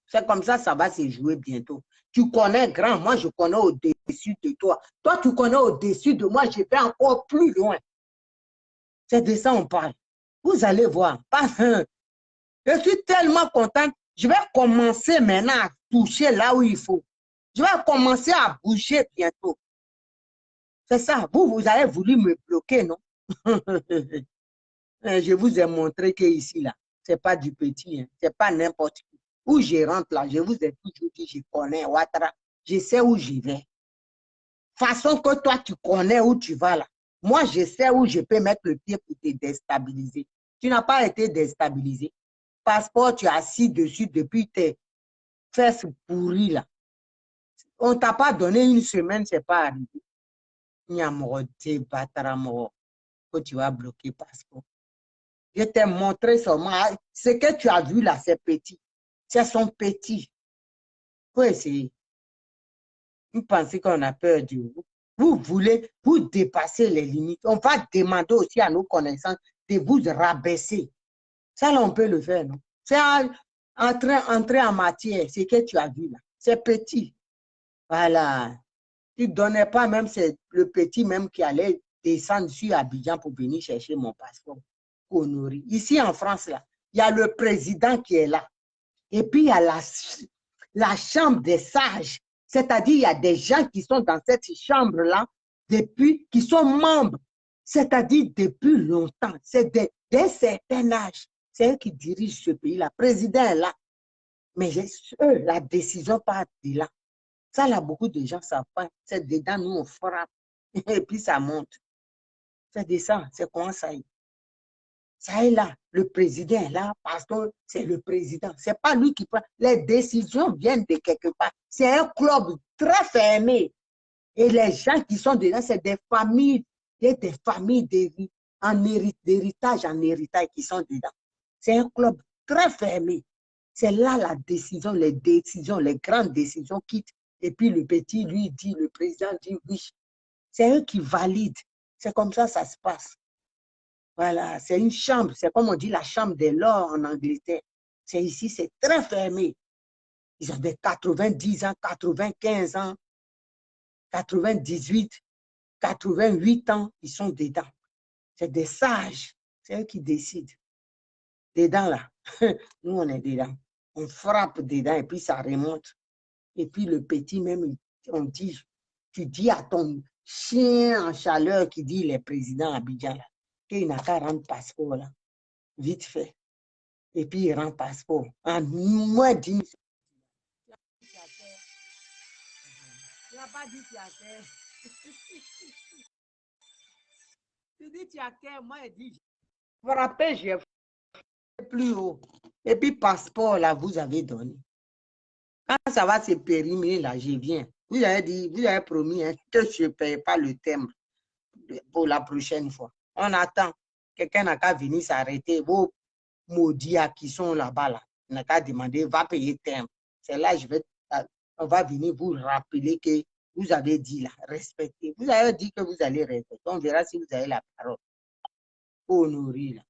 C'est comme ça va se jouer bientôt. Tu connais grand, moi je connais au-dessus de toi. Toi, tu connais au-dessus de moi, je vais encore plus loin. C'est de ça on parle. Vous allez voir. Je suis tellement contente. Je vais commencer maintenant à toucher là où il faut. Je vais commencer à bouger bientôt. C'est ça. Vous avez voulu me bloquer, non? Je vous ai montré que ici, là, ce n'est pas du petit. Hein. Ce n'est pas n'importe qui. Où je rentre là, je vous ai toujours dit, je connais Ouattara. Je sais où j'y vais. Façon que toi, tu connais où tu vas là. Moi, je sais où je peux mettre le pied pour te déstabiliser. Tu n'as pas été déstabilisé. Passeport, tu es assis dessus depuis tes fesses pourries là. On ne t'a pas donné une semaine, ce n'est pas arrivé. Que tu vas bloquer passeport. Je t'ai montré seulement. Ce que tu as vu là, c'est petit. C'est son petit. Il faut essayer. Vous pensez qu'on a peur de vous. Vous voulez, vous dépasser les limites. On va demander aussi à nos connaissances de vous rabaisser. Ça, là, on peut le faire, non? C'est entrer en matière, c'est que tu as vu là. C'est petit. Voilà. Tu ne donnais pas même, c'est le petit même qui allait descendre sur Abidjan pour venir chercher mon passeport. Honoré. Ici en France, là, il y a le président qui est là. Et puis, il y a la chambre des sages. C'est-à-dire, il y a des gens qui sont dans cette chambre-là depuis, qui sont membres. C'est-à-dire, depuis longtemps. C'est dès certain âge. C'est eux qui dirigent ce pays-là. Le président est là. Mais eux, la décision part de là. Ça, là, beaucoup de gens savent pas. C'est dedans, nous, on frappe. Et puis, ça monte. C'est de ça. C'est comment ça y est. Ça est là. Le président est là parce que c'est le président. C'est pas lui qui prend. Les décisions viennent de quelque part. C'est un club très fermé. Et les gens qui sont dedans, c'est des familles d'héritage en héritage qui sont dedans. C'est un club très fermé. C'est là la décision, les grandes décisions quittent. Et puis le petit, lui, dit, le président dit oui. C'est eux qui valident. C'est comme ça ça se passe. Voilà, c'est une chambre. C'est comme on dit la chambre de l'or en Angleterre. C'est ici, c'est très fermé. Ils ont des 90 ans, 95 ans, 98, 88 ans. Ils sont dedans. C'est des sages. C'est eux qui décident. Dedans, là. Nous, on est dedans. On frappe dedans et puis ça remonte. Et puis le petit même, on dit, tu dis à ton chien en chaleur qui dit les présidents Abidjan, là, qu'il n'a qu'à rendre passeport, là, vite fait. Et puis il rend passeport. En moins d'une seconde. Tu n'as pas dit tu as terre. Tu dis tu as terre, moi il dit, frappez, j'ai fait plus haut. Et puis passeport, là, vous avez donné. Quand ça va se périmer, là, je viens. Vous avez dit, vous avez promis hein, que je ne paye pas le timbre pour la prochaine fois. On attend. Quelqu'un n'a qu'à venir s'arrêter. Vos maudits qui sont là-bas, là, n'a qu'à demander, va payer le timbre. C'est là, on va venir vous rappeler que vous avez dit là, respectez. Vous avez dit que vous allez respecter. On verra si vous avez la parole. Honorer là.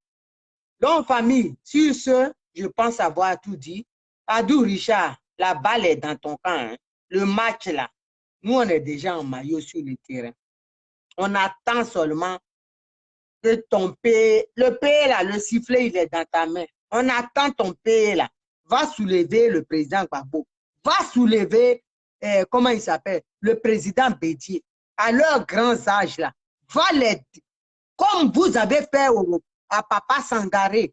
Donc, famille, sur ce, je pense avoir tout dit. Adou Richard, la balle est dans ton camp. Hein. Le match là, nous, on est déjà en maillot sur le terrain. On attend seulement que ton paix, le paix là, le sifflet, il est dans ta main. On attend ton paix là. Va soulever le président Gbagbo. Va soulever, comment il s'appelle, le président Bédié. À leur grand âge là. Va les, comme vous avez fait à Papa Sangaré.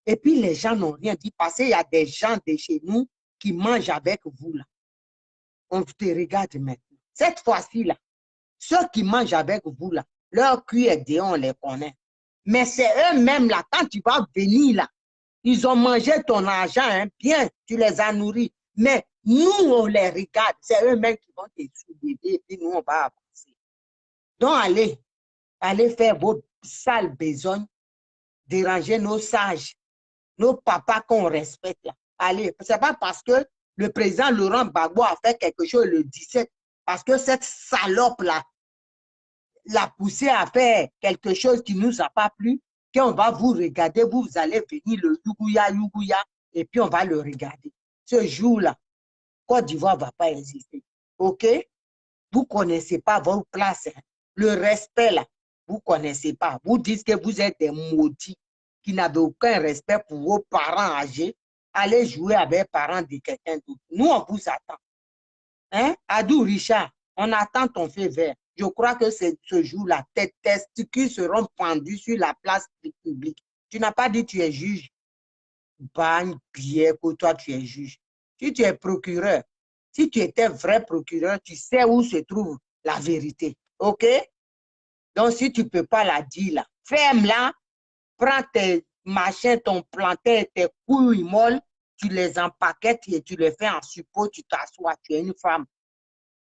Et puis les gens n'ont rien dit parce qu'il y a des gens de chez nous qui mangent avec vous là. On te regarde maintenant. Cette fois-ci là, ceux qui mangent avec vous là, leur cul est dehors, on les connaît. Mais c'est eux-mêmes là, quand tu vas venir là, ils ont mangé ton argent, hein, bien, tu les as nourris. Mais nous, on les regarde, c'est eux-mêmes qui vont te soulever et puis nous, on va avancer. Donc, allez faire vos sales besognes, déranger nos sages, nos papas qu'on respecte là. Allez, c'est pas parce que le président Laurent Gbagbo a fait quelque chose le 17, parce que cette salope là l'a poussé à faire quelque chose qui ne nous a pas plu, qu'on va vous regarder, vous allez venir le Yougouya, et puis on va le regarder. Ce jour-là, Côte d'Ivoire ne va pas exister. OK? Vous ne connaissez pas votre place. Hein? Le respect là, vous ne connaissez pas. Vous dites que vous êtes des maudits qui n'avez aucun respect pour vos parents âgés. Allez jouer avec les parents de quelqu'un d'autre. Nous, on vous attend. Hein? Adou Richard, on attend ton feu vert. Je crois que c'est ce jour-là, tes testicules seront pendus sur la place publique. Tu n'as pas dit que tu es juge. Bagne, Pierre, que toi tu es juge. Si tu es procureur, si tu étais vrai procureur, tu sais où se trouve la vérité. OK? Donc, si tu ne peux pas la dire là, ferme-la, prends tes machins, ton plantain, tes couilles molles, tu les empaquettes et tu les fais en suppôt, tu t'assois, tu es une femme.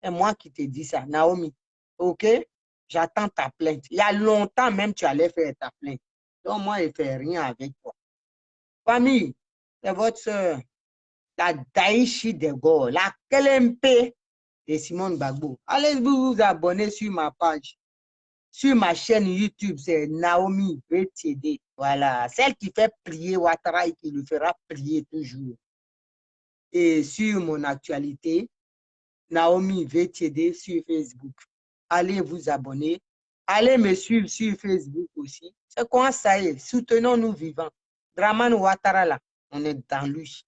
C'est moi qui te dis ça, Naomi. OK? J'attends ta plainte. Il y a longtemps même, tu allais faire ta plainte. Donc, moi, je ne fais rien avec toi. Famille, c'est votre soeur, la Daïchi de Go, la KLMP de Simone Gbagbo. Allez vous abonner sur ma page. sur ma chaîne YouTube, c'est Naomi veut t'aider. Voilà, celle qui fait prier Ouattara et qui le fera prier toujours. Et sur mon actualité, Naomi veut t'aider sur Facebook. Allez vous abonner. Allez me suivre sur Facebook aussi. C'est quoi ça y est? Soutenons-nous vivants. Dramane Ouattara là, on est dans lui.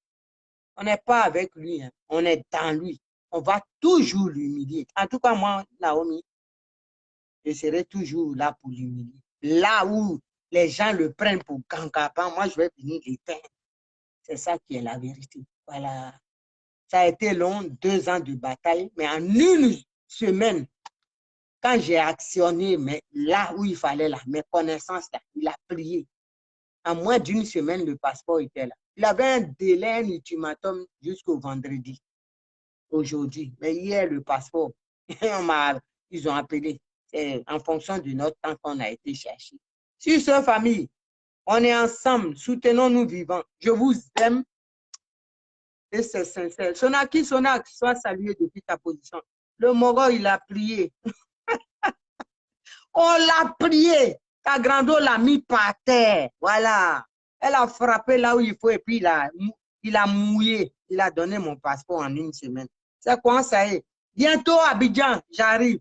On n'est pas avec lui, hein. On est dans lui. On va toujours l'humilier. En tout cas, moi, Naomi, je serai toujours là pour l'humilier. Là où les gens le prennent pour gangapan, moi, je vais venir l'éteindre. C'est ça qui est la vérité. Voilà. Ça a été long, 2 ans de bataille, mais en une semaine, quand j'ai actionné, mais là où il fallait, là, mes connaissances, là, il a prié. En moins d'une semaine, le passeport était là. Il avait un délai, un ultimatum jusqu'au vendredi, aujourd'hui. Mais hier, le passeport, ils ont appelé. C'est en fonction de notre temps qu'on a été chercher. Sur ce, famille, on est ensemble, soutenons-nous vivants. Je vous aime et c'est sincère. Sonaki, sois salué depuis ta position. Le Moro, il a prié. On l'a prié. Ta grande l'a mis par terre. Voilà. Elle a frappé là où il faut et puis il a mouillé. Il a donné mon passeport en une semaine. C'est quoi ça y est? Bientôt Abidjan, j'arrive.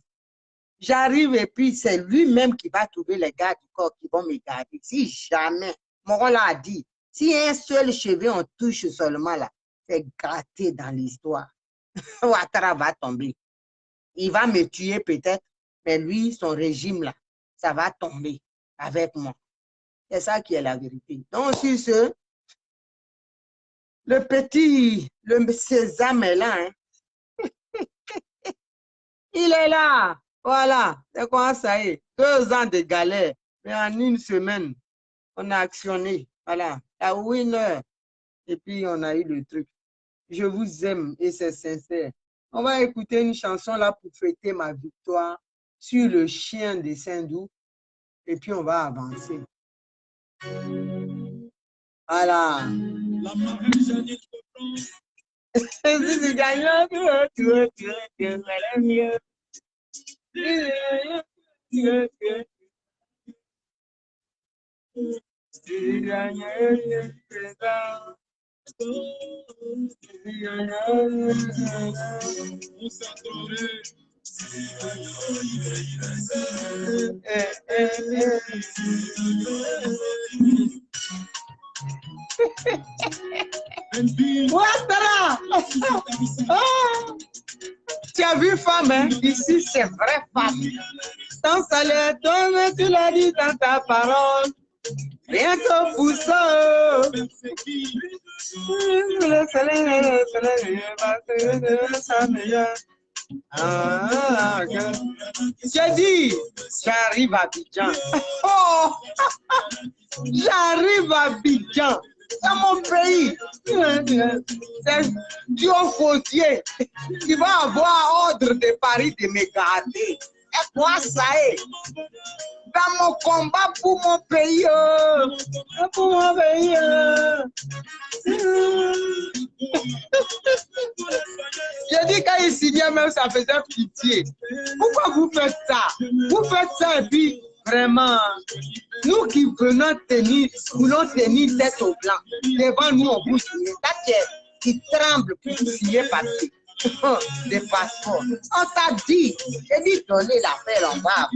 J'arrive et puis c'est lui-même qui va trouver les gars du corps qui vont me garder. Si jamais, Moro l'a dit, si un seul cheveu on touche seulement là, c'est gâté dans l'histoire. Ouattara va tomber. Il va me tuer peut-être, mais lui, son régime là, ça va tomber avec moi. C'est ça qui est la vérité. Donc, sur ce, le petit, le sésame est là. Hein. Il est là. Voilà. C'est quoi ça y est? 2 ans de galère. Mais en une semaine, on a actionné. Voilà. La winner. Et puis, on a eu le truc. Je vous aime et c'est sincère. On va écouter une chanson là pour fêter ma victoire sur le chien de Saint-Doux. Et puis, on va avancer. Voilà. Si tu gagnes, tu ferais mieux. Si tu gagnes, Ouattara! Tu as vu femme, hein? Ici c'est vraie femme. Ton salaire, toi, tu l'as dit dans ta parole. Rien que pour ça. Le salaire, ça meilleur. J'ai dit, j'arrive à Abidjan. Oh, j'arrive à Abidjan. C'est mon pays. C'est Dieu Faussier qui va avoir ordre de Paris de me garder. Et quoi ça est? Dans mon combat pour mon pays. Pour mon pays. J'ai dit quand il signait même, ça faisait pitié. Pourquoi vous faites ça? Vous faites ça et puis, vraiment, nous qui voulons tenir tête au blanc, devant nous, on vous signe. Qui tremble pour signer papier. Des passeports. On t'a dit, j'ai dit donner l'affaire en bas.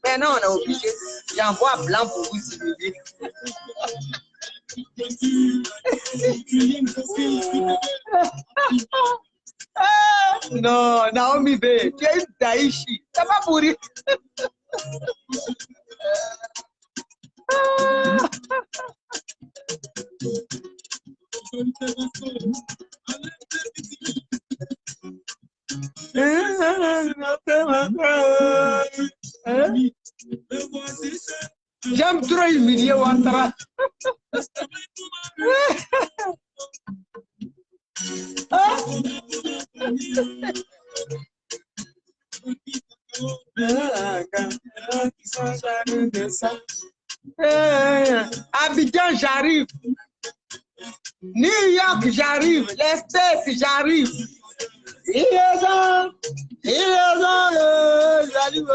Maintenant, on est obligé. J'envoie blanc pour vous signer. Non, Naomi B, tu es une Daïchi. Ça va pourrir. J'aime trop humilier Ouattara. Abidjan, j'arrive. New York, j'arrive. Les States, j'arrive. J'arrive.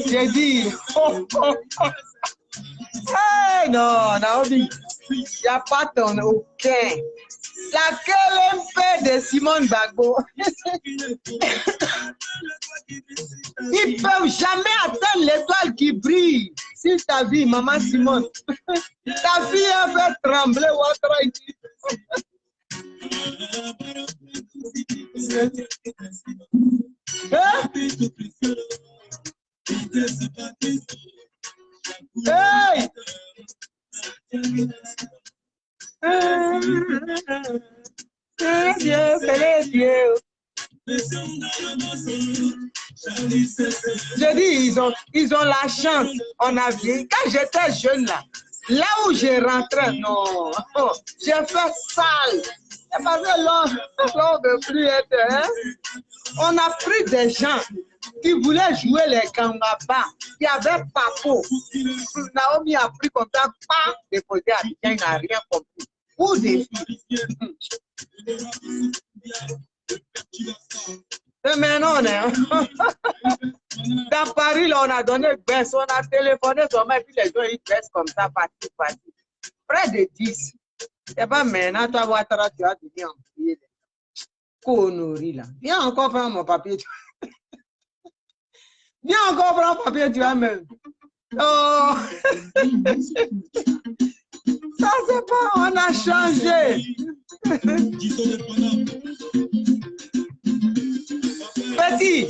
J'ai dit, hey, non, Naomi, il n'y a pas ton aucun. Laquelle MP de Simone Bagbo. Ils ne peuvent jamais atteindre l'étoile qui brille. Si ta vie, maman Simone, ta fille a fait trembler Ouattara ici. Hein? Hey! Je dis, ils ont la chance. On a vu. Quand j'étais jeune là où j'ai rentré, non, j'ai fait sale. C'est parce que l'on ne veut plus être. Hein? On a pris des gens qui voulaient jouer les kangaba, qui avaient papo. Naomi a pris comme ça, pas déposé à quelqu'un, il n'a rien compris. Pour des filles. Et maintenant, dans Paris, là, on a donné baisse, on a téléphoné son mec, puis les gens ils baissent comme ça, parti. Près de 10. C'est pas maintenant, toi, Ouattara, tu as dit en pied. Connerie là. Viens encore prendre mon papier. Viens encore prendre mon papier, tu vas même. Oh! Ça, c'est pas, on a changé. Petit.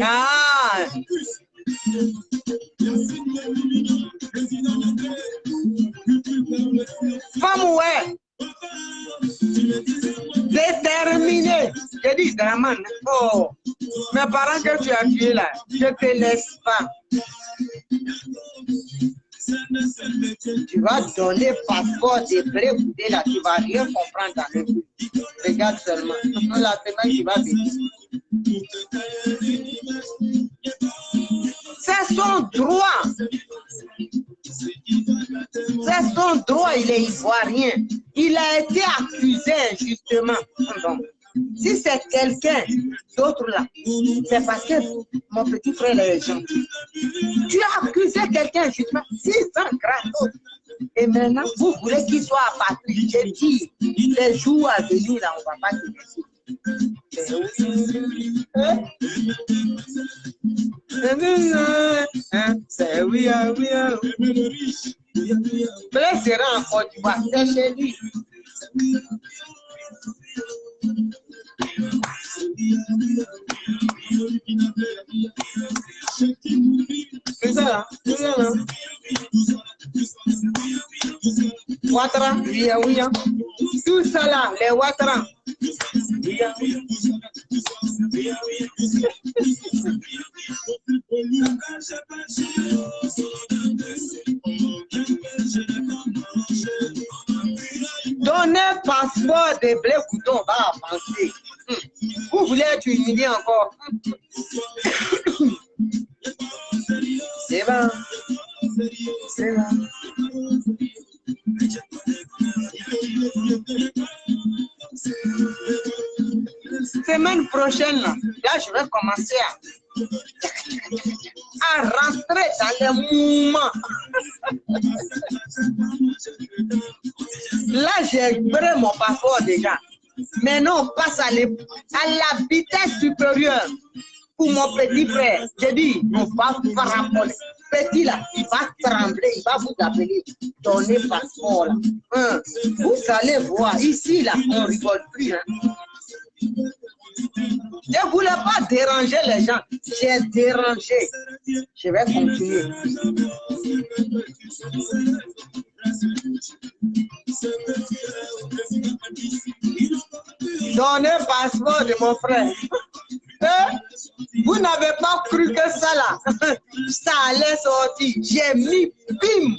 Ah! Femme, ouais! Déterminé! J'ai dit, Draman, oh! Mes parents que tu as tués là, je ne te laisse pas. Tu vas donner passeport de Blé-Goudé là, tu ne vas rien comprendre dans le but. Regarde seulement. La semaine qui va venir. C'est son droit. C'est son droit, il est ivoirien. Il a été accusé injustement. Bon. Si c'est quelqu'un d'autre là, c'est parce que mon petit frère est gentil. Tu as accusé quelqu'un injustement, 600 gratos. Et maintenant, vous voulez qu'il soit apatrie. J'ai dit, les jours à venir là, on ne va pas te laisser. C'est oui, oui, Blé sera en Côte d'Ivoire, c'est chez lui. C'est ça là, c'est ça là. Ouattara, oui, oui. Tout ça là, les Ouattara. Donnez passeport de Blé-Goudé, on va avancer. Vous voulez être humilié encore? C'est bon. C'est bon. Semaine prochaine, là je vais commencer à à rentrer dans les mouvements. Là, j'ai brûlé mon passeport déjà. Maintenant, on passe à la vitesse supérieure pour mon petit frère. J'ai dit, on va frapper. Petit là, il va trembler, il va vous appeler, donnez passeport là. Vous allez voir, ici là, on rigole plus. Hein. Je ne voulais pas déranger les gens. J'ai dérangé. Je vais continuer. Donnez passeport de mon frère. Vous n'avez pas cru que ça là, ça allait sortir. J'ai mis bim.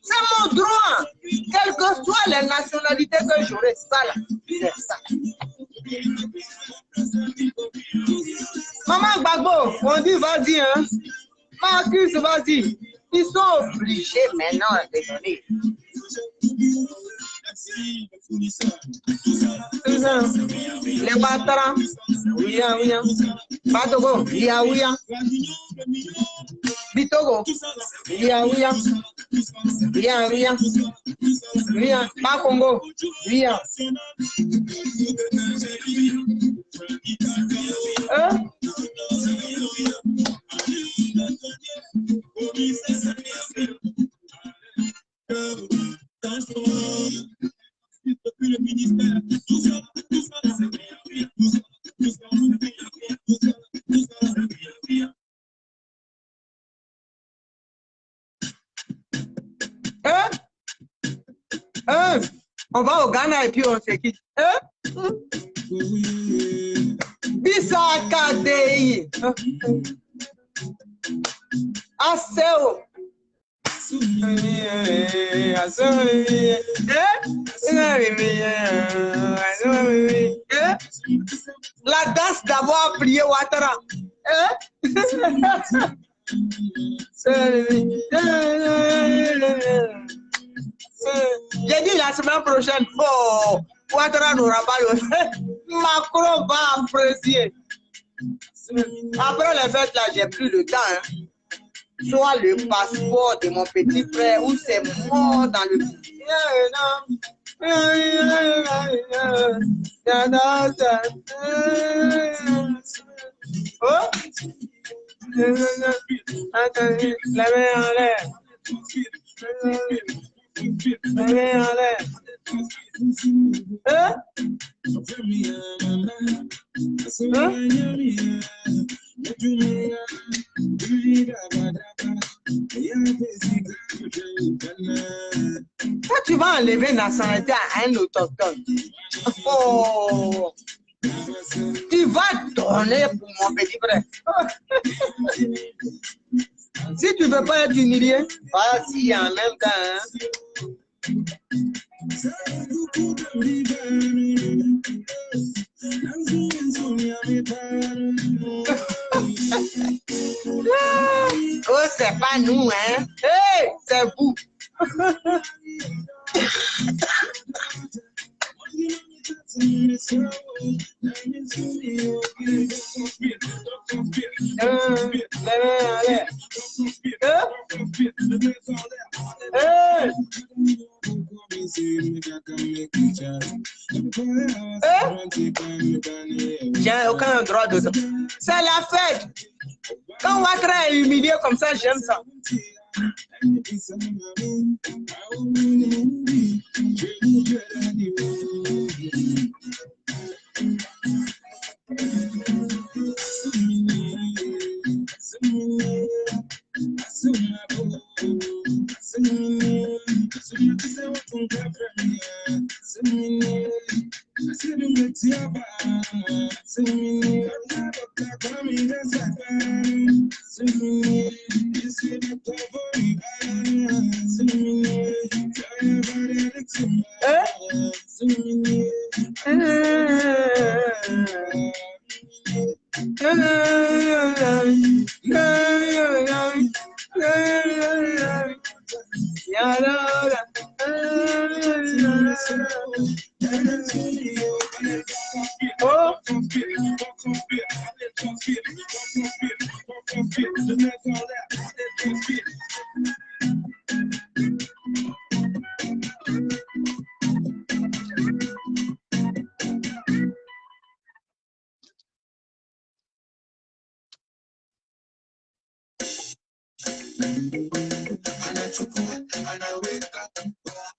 C'est mon droit. Quelles que soient les nationalités que j'aurai, ça là, c'est ça. Maman Gbagbo, on dit vas-y, hein. Marcus, vas-y. Ils sont obligés maintenant de donner. Les Ouattara, oui, oui. Batogo, oui, oui. Bitogo, oui, oui. Oui, oui. Pas Congo, oui. On va au Ghana et puis on se quitte. Bissaka Dei. Aseo. La danse d'avoir prié Ouattara. J'ai dit la semaine prochaine, oh, Ouattara n'aura pas le fait. Macron va apprécier. Après les fêtes là, j'ai plus le temps. Hein. Soit le passeport de mon petit frère ou c'est mort dans le... Oh? La main en l'air. La main en l'air. Hein? Quand tu vas enlever la nationalité à un autochtone, oh, tu vas donner pour mon petit frère. Si tu ne veux pas être humilié, vas-y en même temps. Hein. Oh, c'est pas nous, hein? Hey, c'est vous. J'ai aucun droit de ça. C'est la fête. Quand Ouattara est humilié comme ça, j'aime ça.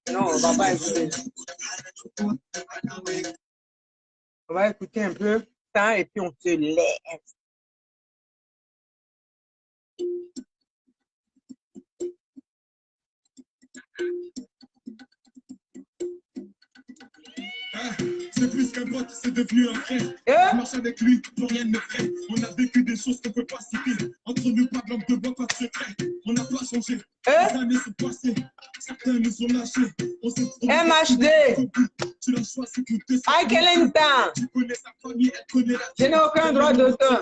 Non, on va pas écouter. On va écouter un peu ça et puis on se laisse. C'est plus qu'un pote, c'est devenu un frère. Je marche avec lui, plus rien ne fait. On a vécu des choses qu'on peut pas citer. Entre nous, pas de langue de bois, pas de secret. On n'a pas changé. Les années sont passées. Certains nous ont lâchés. On s'est trouvé. MHD. Tu l'as choisi pour te Ah, quel instant. Tu connais sa famille, elle connaît la. Je n'ai aucun droit d'auteur.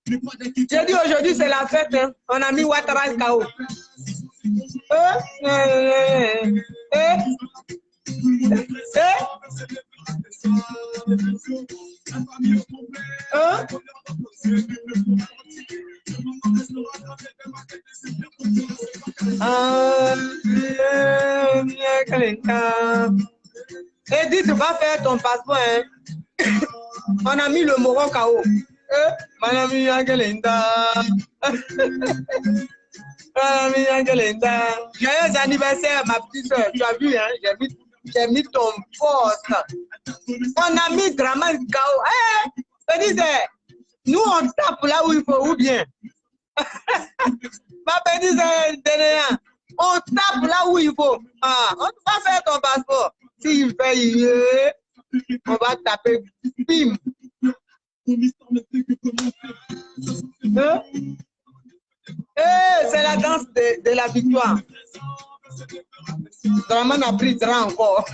J'ai dit aujourd'hui, c'est la fête. Hein. On a mis Ouattara KO. Edith, va faire ton passeport. Hein. On a mis le moron KO. Madame Angelinda. Madame Angelinda. Joyeux anniversaire, ma petite soeur. Tu as vu, hein? J'ai mis ton poste. On a mis Draman KO. Je disais, nous on tape là où il faut, ou bien. Ma petite soeur, on tape là où il faut. Ah, on va faire ton passeport. S'il fait, on va taper. Bim. C'est la danse de la victoire. Draman a pris Dra encore.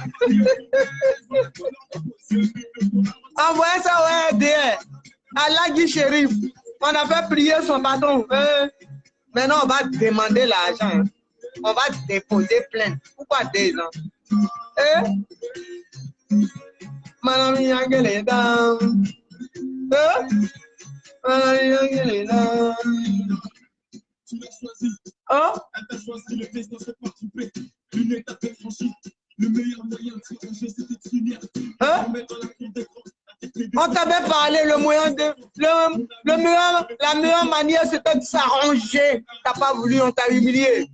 Envoyez ça au RDR. Allah dit shérif. On a fait prier son patron. Maintenant, on va demander l'argent. On va déposer plainte. Pourquoi 2 ans? Madame Yangeleda. Madame Yangeleda. Tu l'as choisi. Oh? Elle t'a choisi, le destin s'est participé. Une étape est franchie. Le meilleur moyen de s'arranger, c'était de s'unir. On t'avait parlé, la meilleure manière, c'était de s'arranger. T'as pas voulu, on t'a humilié.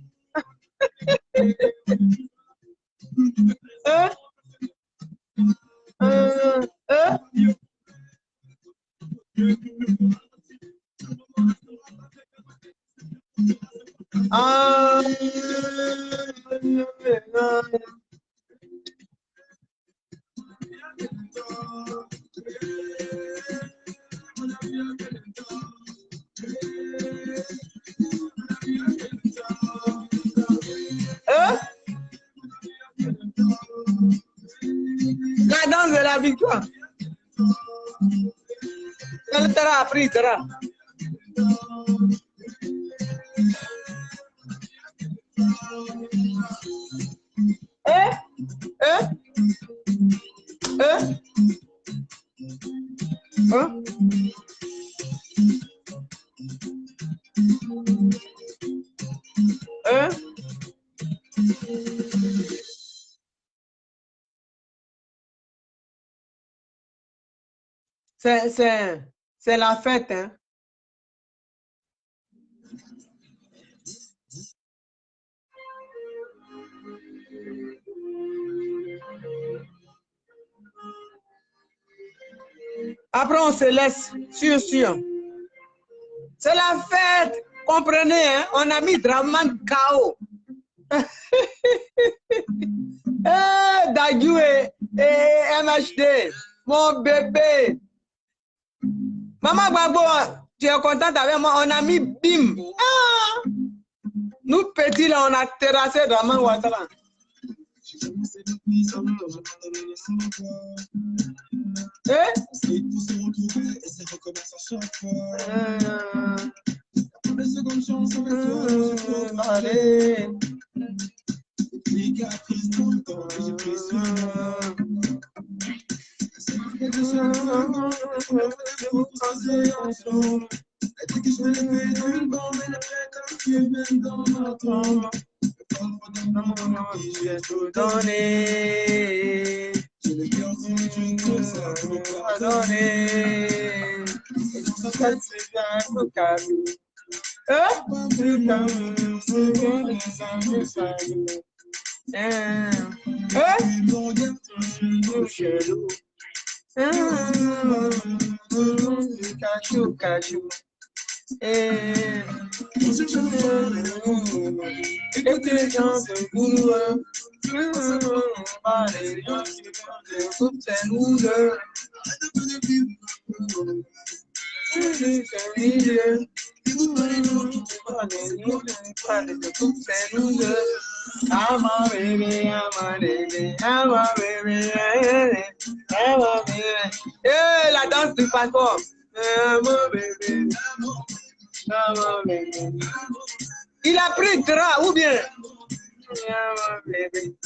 La danse de la victoire. Elle t'a appris, Dra. C'est la fête, hein. Après, on se laisse, sûr. C'est la fête, comprenez, hein? On a mis Draman KO. Dadju et MHD, mon bébé. Maman Gbagbo, tu es contente avec moi? On a mis Bim. Nous petits là, on a terrassé Draman Ouattara. Allez. dit que je vais lever une bombe et le quand tu viens dans ma tombe. J'ai tout donné. J'ai le cœur sur ça pour Donné. Cachou, cachou. Écoutez, gens de boulot. Allez, gens de boulot. C'est nous deux. I'm a baby, I'm a baby, I'm a baby, I'm a baby. Hey, la danse du passeport. I'm a baby, I'm a baby. Il a pris le drap, ou bien? I'm a baby.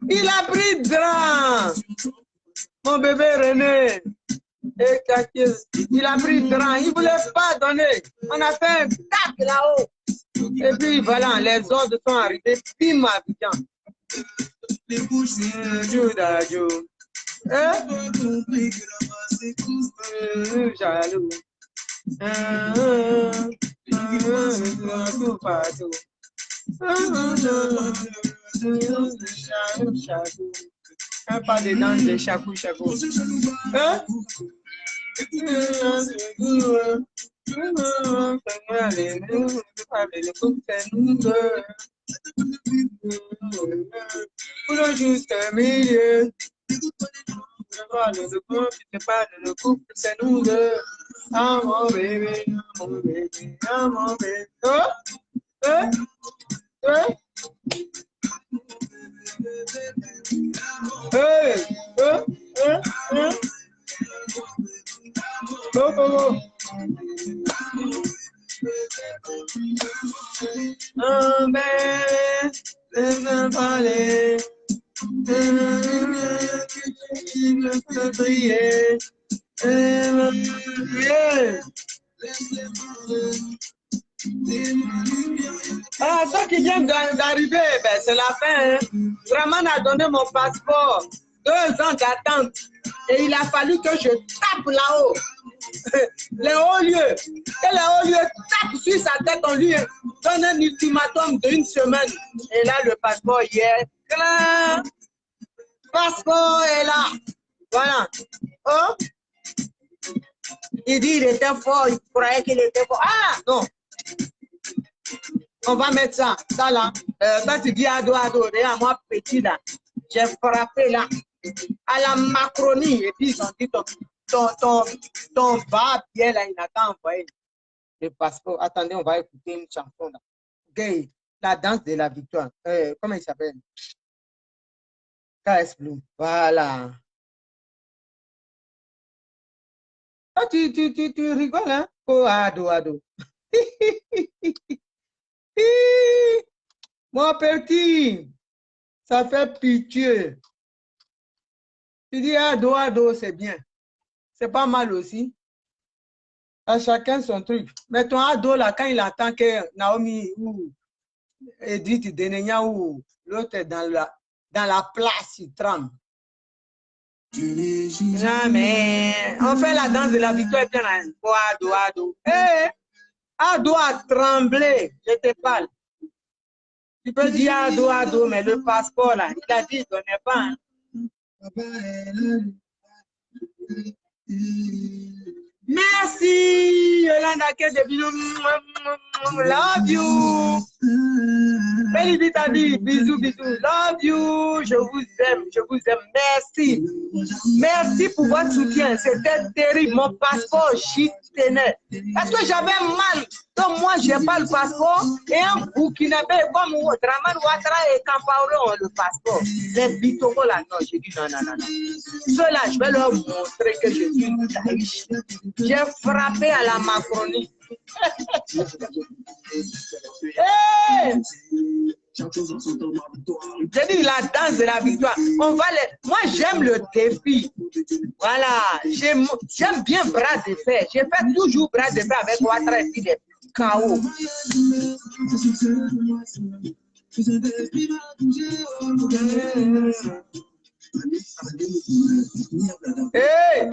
Il a pris le drap. Mon bébé René. Et il a pris le drap. Il ne voulait pas donner. On a fait un tac là-haut. Et puis voilà, les ordres sont arrivés. Bim, Abidjan. Jaloux. Pas de danse de chacou chacou. Hein? Pour le juste milieu. Je parle de couple, je parle de couple, c'est nous deux. Ah mon bébé, mon bébé, ah mon bébé. Oh, hein? Hein? Hey, oh, oh, oh. Oh, oh, oh. Un bébé, laisse-moi parler. Je peux briller. Ah, ça qui vient d'arriver, ben, c'est la fin. Hein. Draman a donné mon passeport. 2 ans d'attente. Et il a fallu que je tape là-haut. Les hauts lieux. Et les hauts lieux tapent sur sa tête. On lui donne un ultimatum d'1 semaine. Et là, le passeport y est. Le passeport est là. Voilà. Oh. Il dit il était fort. Il croyait qu'il était fort. Ah, non. On va mettre ça. Ça là. Quand tu dis ado, regarde moi petit là. J'ai frappé là. À la Macronie. Et puis ils ont dit ton va-bien là, il n'a qu'à envoyer le passeport. Attendez, on va écouter une chanson là. Gay, la danse de la victoire. Comment il s'appelle? KS Blue. Voilà. Ah, tu rigoles, hein? Oh, ado. Mon petit, ça fait pitié. Tu dis ado, c'est bien. C'est pas mal aussi. À chacun son truc. Mais ton ado, là, quand il entend que Naomi ou Edith Denenya ou l'autre est dans la place, il tremble. Jamais. On fait la danse de la victoire. Oh, ado. Hey, ado a tremblé. Je te parle. Tu peux dire ado, mais le passeport, là, il a dit, il ne donnait pas. Hein. Merci, Yolanda Kedebino. Love you. Belle t'a dit, bisous. Love you. Je vous aime. Merci. Merci pour votre soutien. C'était terrible. Mon passeport, j'y tenais. Parce que j'avais mal. Donc moi, je n'ai pas le passeport. Et un Burkinabé comme Draman Ouattara et Kampaoré ont le passeport. Les Bitoko là, non. J'ai dit non. Ceux-là, je vais leur montrer que je suis une taïche. J'ai frappé à la Macronie. Hey! J'ai dit la danse de la victoire. On va les... Moi, j'aime le défi. Voilà. J'aime bien bras de fer. J'ai fait toujours bras de fer avec Ouattara et puis des KO. Hey!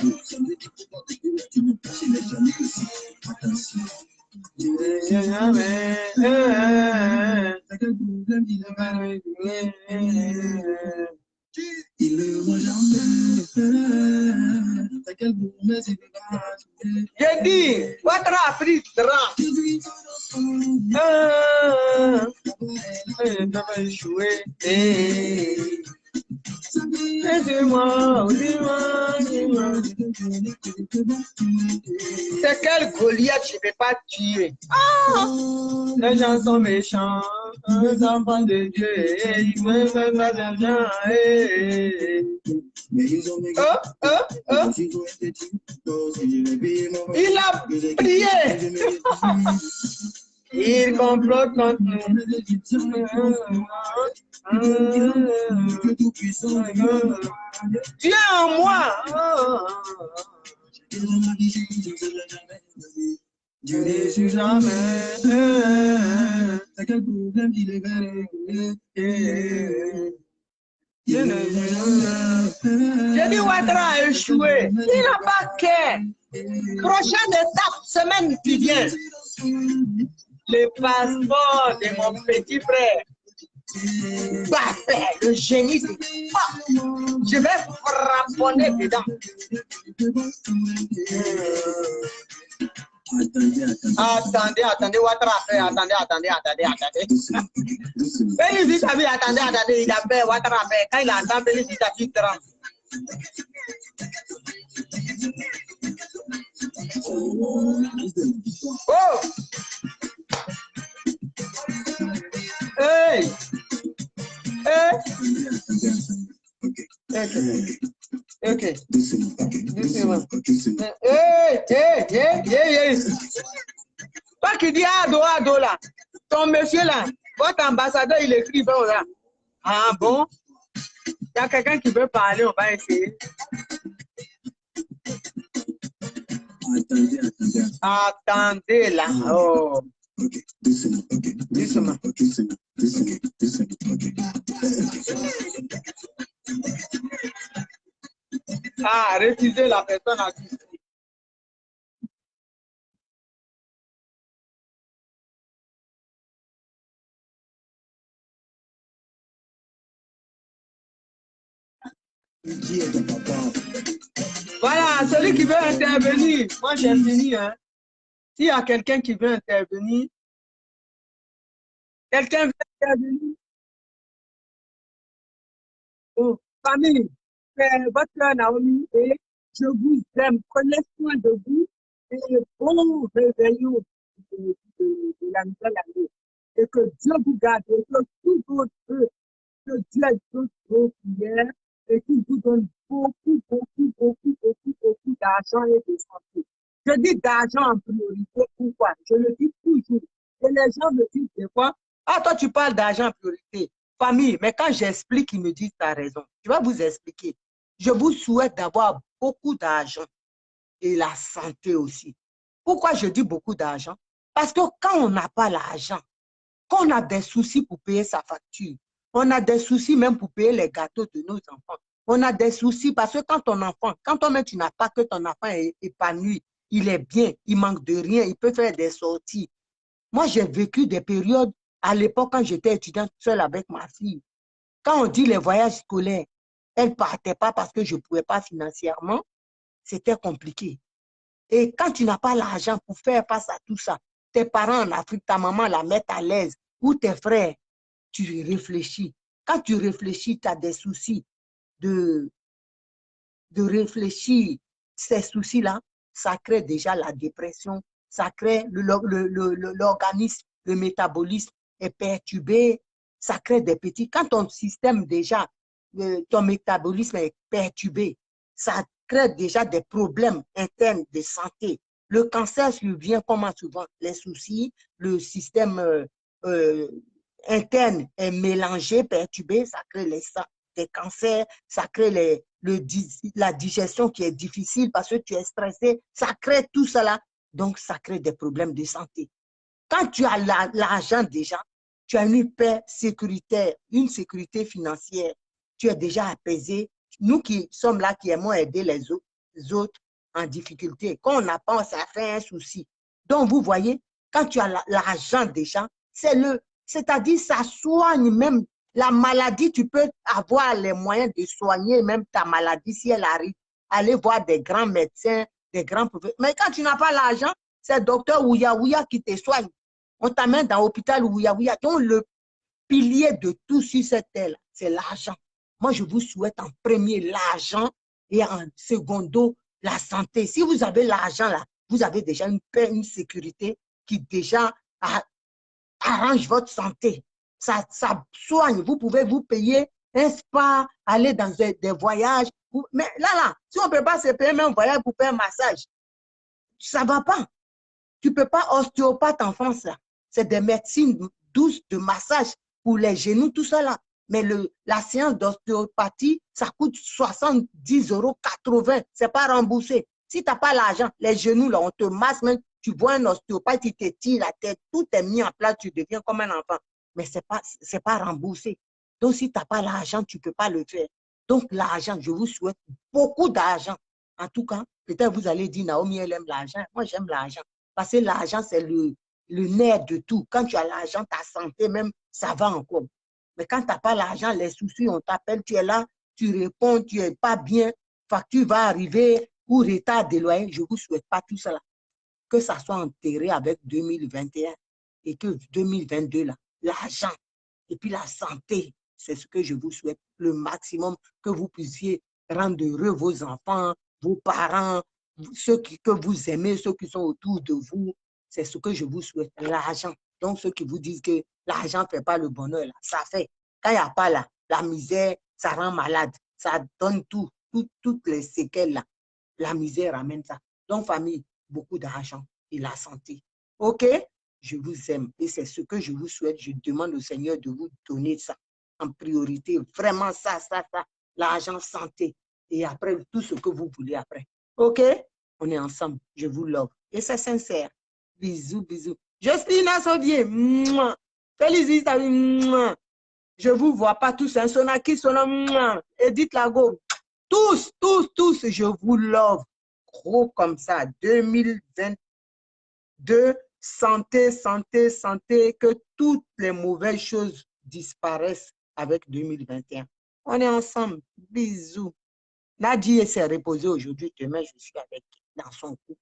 J'ai dit, Ouattara a pris 30. C'est quel Goliath je ne vais pas tuer. Ah! Les gens sont méchants, les enfants de Dieu, ils veulent pas d'argent. Il a prié. Il complote contre nous. Tu es en moi. Je ne suis jamais. J'ai dit Ouattara a échoué. Il n'a pas qu'à. Prochaine étape, semaine qui vient. Le passeport de mon petit frère. Parfait, le génie de... Je vais frapponner dedans. Attendez, Ouattara fait, attendez. Béni sa vie, attendez, il a fait, Ouattara fait. Quand il entend Béni sa vie, tremble. Oh! Hey! Hey! Ok. Doucement. Hey! Toi qui dis ado là, ton monsieur là, votre ambassadeur, il écrit là. Ah bon? Il y a quelqu'un qui veut parler, on va essayer. Attendez là. Oh. Doucement. Ah, refusez la personne à qui. Voilà, celui qui veut intervenir. Moi, j'ai fini. Hein. S'il y a quelqu'un qui veut intervenir, quelqu'un veut intervenir. Oh, famille, c'est votre Naomi et je vous aime. Prenez soin de vous et bon réveillon de la nouvelle année. Et que Dieu vous garde et que tout votre feu, que Dieu écoute vos prières et qu'il vous donne beaucoup d'argent et de santé. Je dis d'argent en priorité. Pourquoi? Je le dis toujours. Et les gens me disent des fois, ah, toi, tu parles d'argent en priorité. Famille, mais quand j'explique, ils me disent, tu as raison. Je vais vous expliquer. Je vous souhaite d'avoir beaucoup d'argent et la santé aussi. Pourquoi je dis beaucoup d'argent? Parce que quand on n'a pas l'argent, quand on a des soucis pour payer sa facture, on a des soucis même pour payer les gâteaux de nos enfants. On a des soucis parce que quand ton enfant, quand toi-même tu n'as pas que ton enfant est épanoui, il est bien, il manque de rien, il peut faire des sorties. Moi, j'ai vécu des périodes à l'époque quand j'étais étudiante seule avec ma fille. Quand on dit les voyages scolaires, elle ne partait pas parce que je ne pouvais pas financièrement. C'était compliqué. Et quand tu n'as pas l'argent pour faire face à tout ça, tes parents en Afrique, ta maman la met à l'aise, ou tes frères, tu réfléchis. Quand tu réfléchis, tu as des soucis de réfléchir. Ces soucis-là, ça crée déjà la dépression, ça crée l'organisme, le métabolisme est perturbé, ça crée des petits. Quand ton système déjà, ton métabolisme est perturbé, ça crée déjà des problèmes internes de santé. Le cancer survient comment souvent? Les soucis, le système interne est mélangée, perturbée, ça crée des cancers, ça crée la digestion qui est difficile parce que tu es stressé, ça crée tout cela. Donc, ça crée des problèmes de santé. Quand tu as l'argent déjà, tu as une paix sécuritaire, une sécurité financière, tu es déjà apaisé. Nous qui sommes là, qui aimons aider les autres en difficulté, quand on n'a pas, ça fait un souci. Donc, vous voyez, quand tu as l'argent déjà, c'est-à-dire ça soigne même la maladie, tu peux avoir les moyens de soigner même ta maladie si elle arrive. Aller voir des grands médecins, des grands professeurs. Mais quand tu n'as pas l'argent, c'est docteur Ouya qui te soigne. On t'amène dans l'hôpital Ouya. Donc, le pilier de tout sur cette terre, c'est l'argent. Moi, je vous souhaite en premier l'argent et en secondo la santé. Si vous avez l'argent là, vous avez déjà une paix, une sécurité qui déjà arrange votre santé. Ça soigne. Vous pouvez vous payer un spa, aller dans des voyages. Mais là, si on ne peut pas se payer même un voyage pour faire un massage, ça ne va pas. Tu ne peux pas ostéopathe en France là. C'est des médecines douces de massage pour les genoux, tout ça là. Mais la séance d'ostéopathie, ça coûte 70 €, 80. Ce n'est pas remboursé. Si tu n'as pas l'argent, les genoux là, on te masse même. Tu vois un ostéopathe, il te tire la tête, tout est mis en place, tu deviens comme un enfant. Mais ce n'est pas remboursé. Donc, si tu n'as pas l'argent, tu ne peux pas le faire. Donc, l'argent, je vous souhaite beaucoup d'argent. En tout cas, peut-être vous allez dire, Naomi, elle aime l'argent. Moi, j'aime l'argent. Parce que l'argent, c'est le nerf de tout. Quand tu as l'argent, ta santé même, ça va encore. Mais quand tu n'as pas l'argent, les soucis, on t'appelle, tu es là, tu réponds, tu n'es pas bien, facture va arriver ou retard de loyer. Je ne vous souhaite pas tout cela. Que ça soit enterré avec 2021 et que 2022, là, l'argent et puis la santé, c'est ce que je vous souhaite le maximum, que vous puissiez rendre heureux vos enfants, vos parents, ceux que vous aimez, ceux qui sont autour de vous. C'est ce que je vous souhaite, l'argent. Donc, ceux qui vous disent que l'argent ne fait pas le bonheur, là, ça fait. Quand il n'y a pas la misère, ça rend malade. Ça donne toutes les séquelles là. La misère amène ça. Donc, famille, beaucoup d'argent et la santé. OK? Je vous aime et c'est ce que je vous souhaite. Je demande au Seigneur de vous donner ça en priorité. Vraiment ça. L'argent, santé. Et après, tout ce que vous voulez après. OK? On est ensemble. Je vous love. Et c'est sincère. Bisous, bisous. Justine Assovier. Félicitations. Je ne vous vois pas tous. Un sonaki, sonam. Edith Lago. Tous, je vous love. Gros comme ça. 2022, santé, que toutes les mauvaises choses disparaissent avec 2021. On est ensemble. Bisous. Nadia s'est reposée aujourd'hui. Demain, je suis avec dans son couple.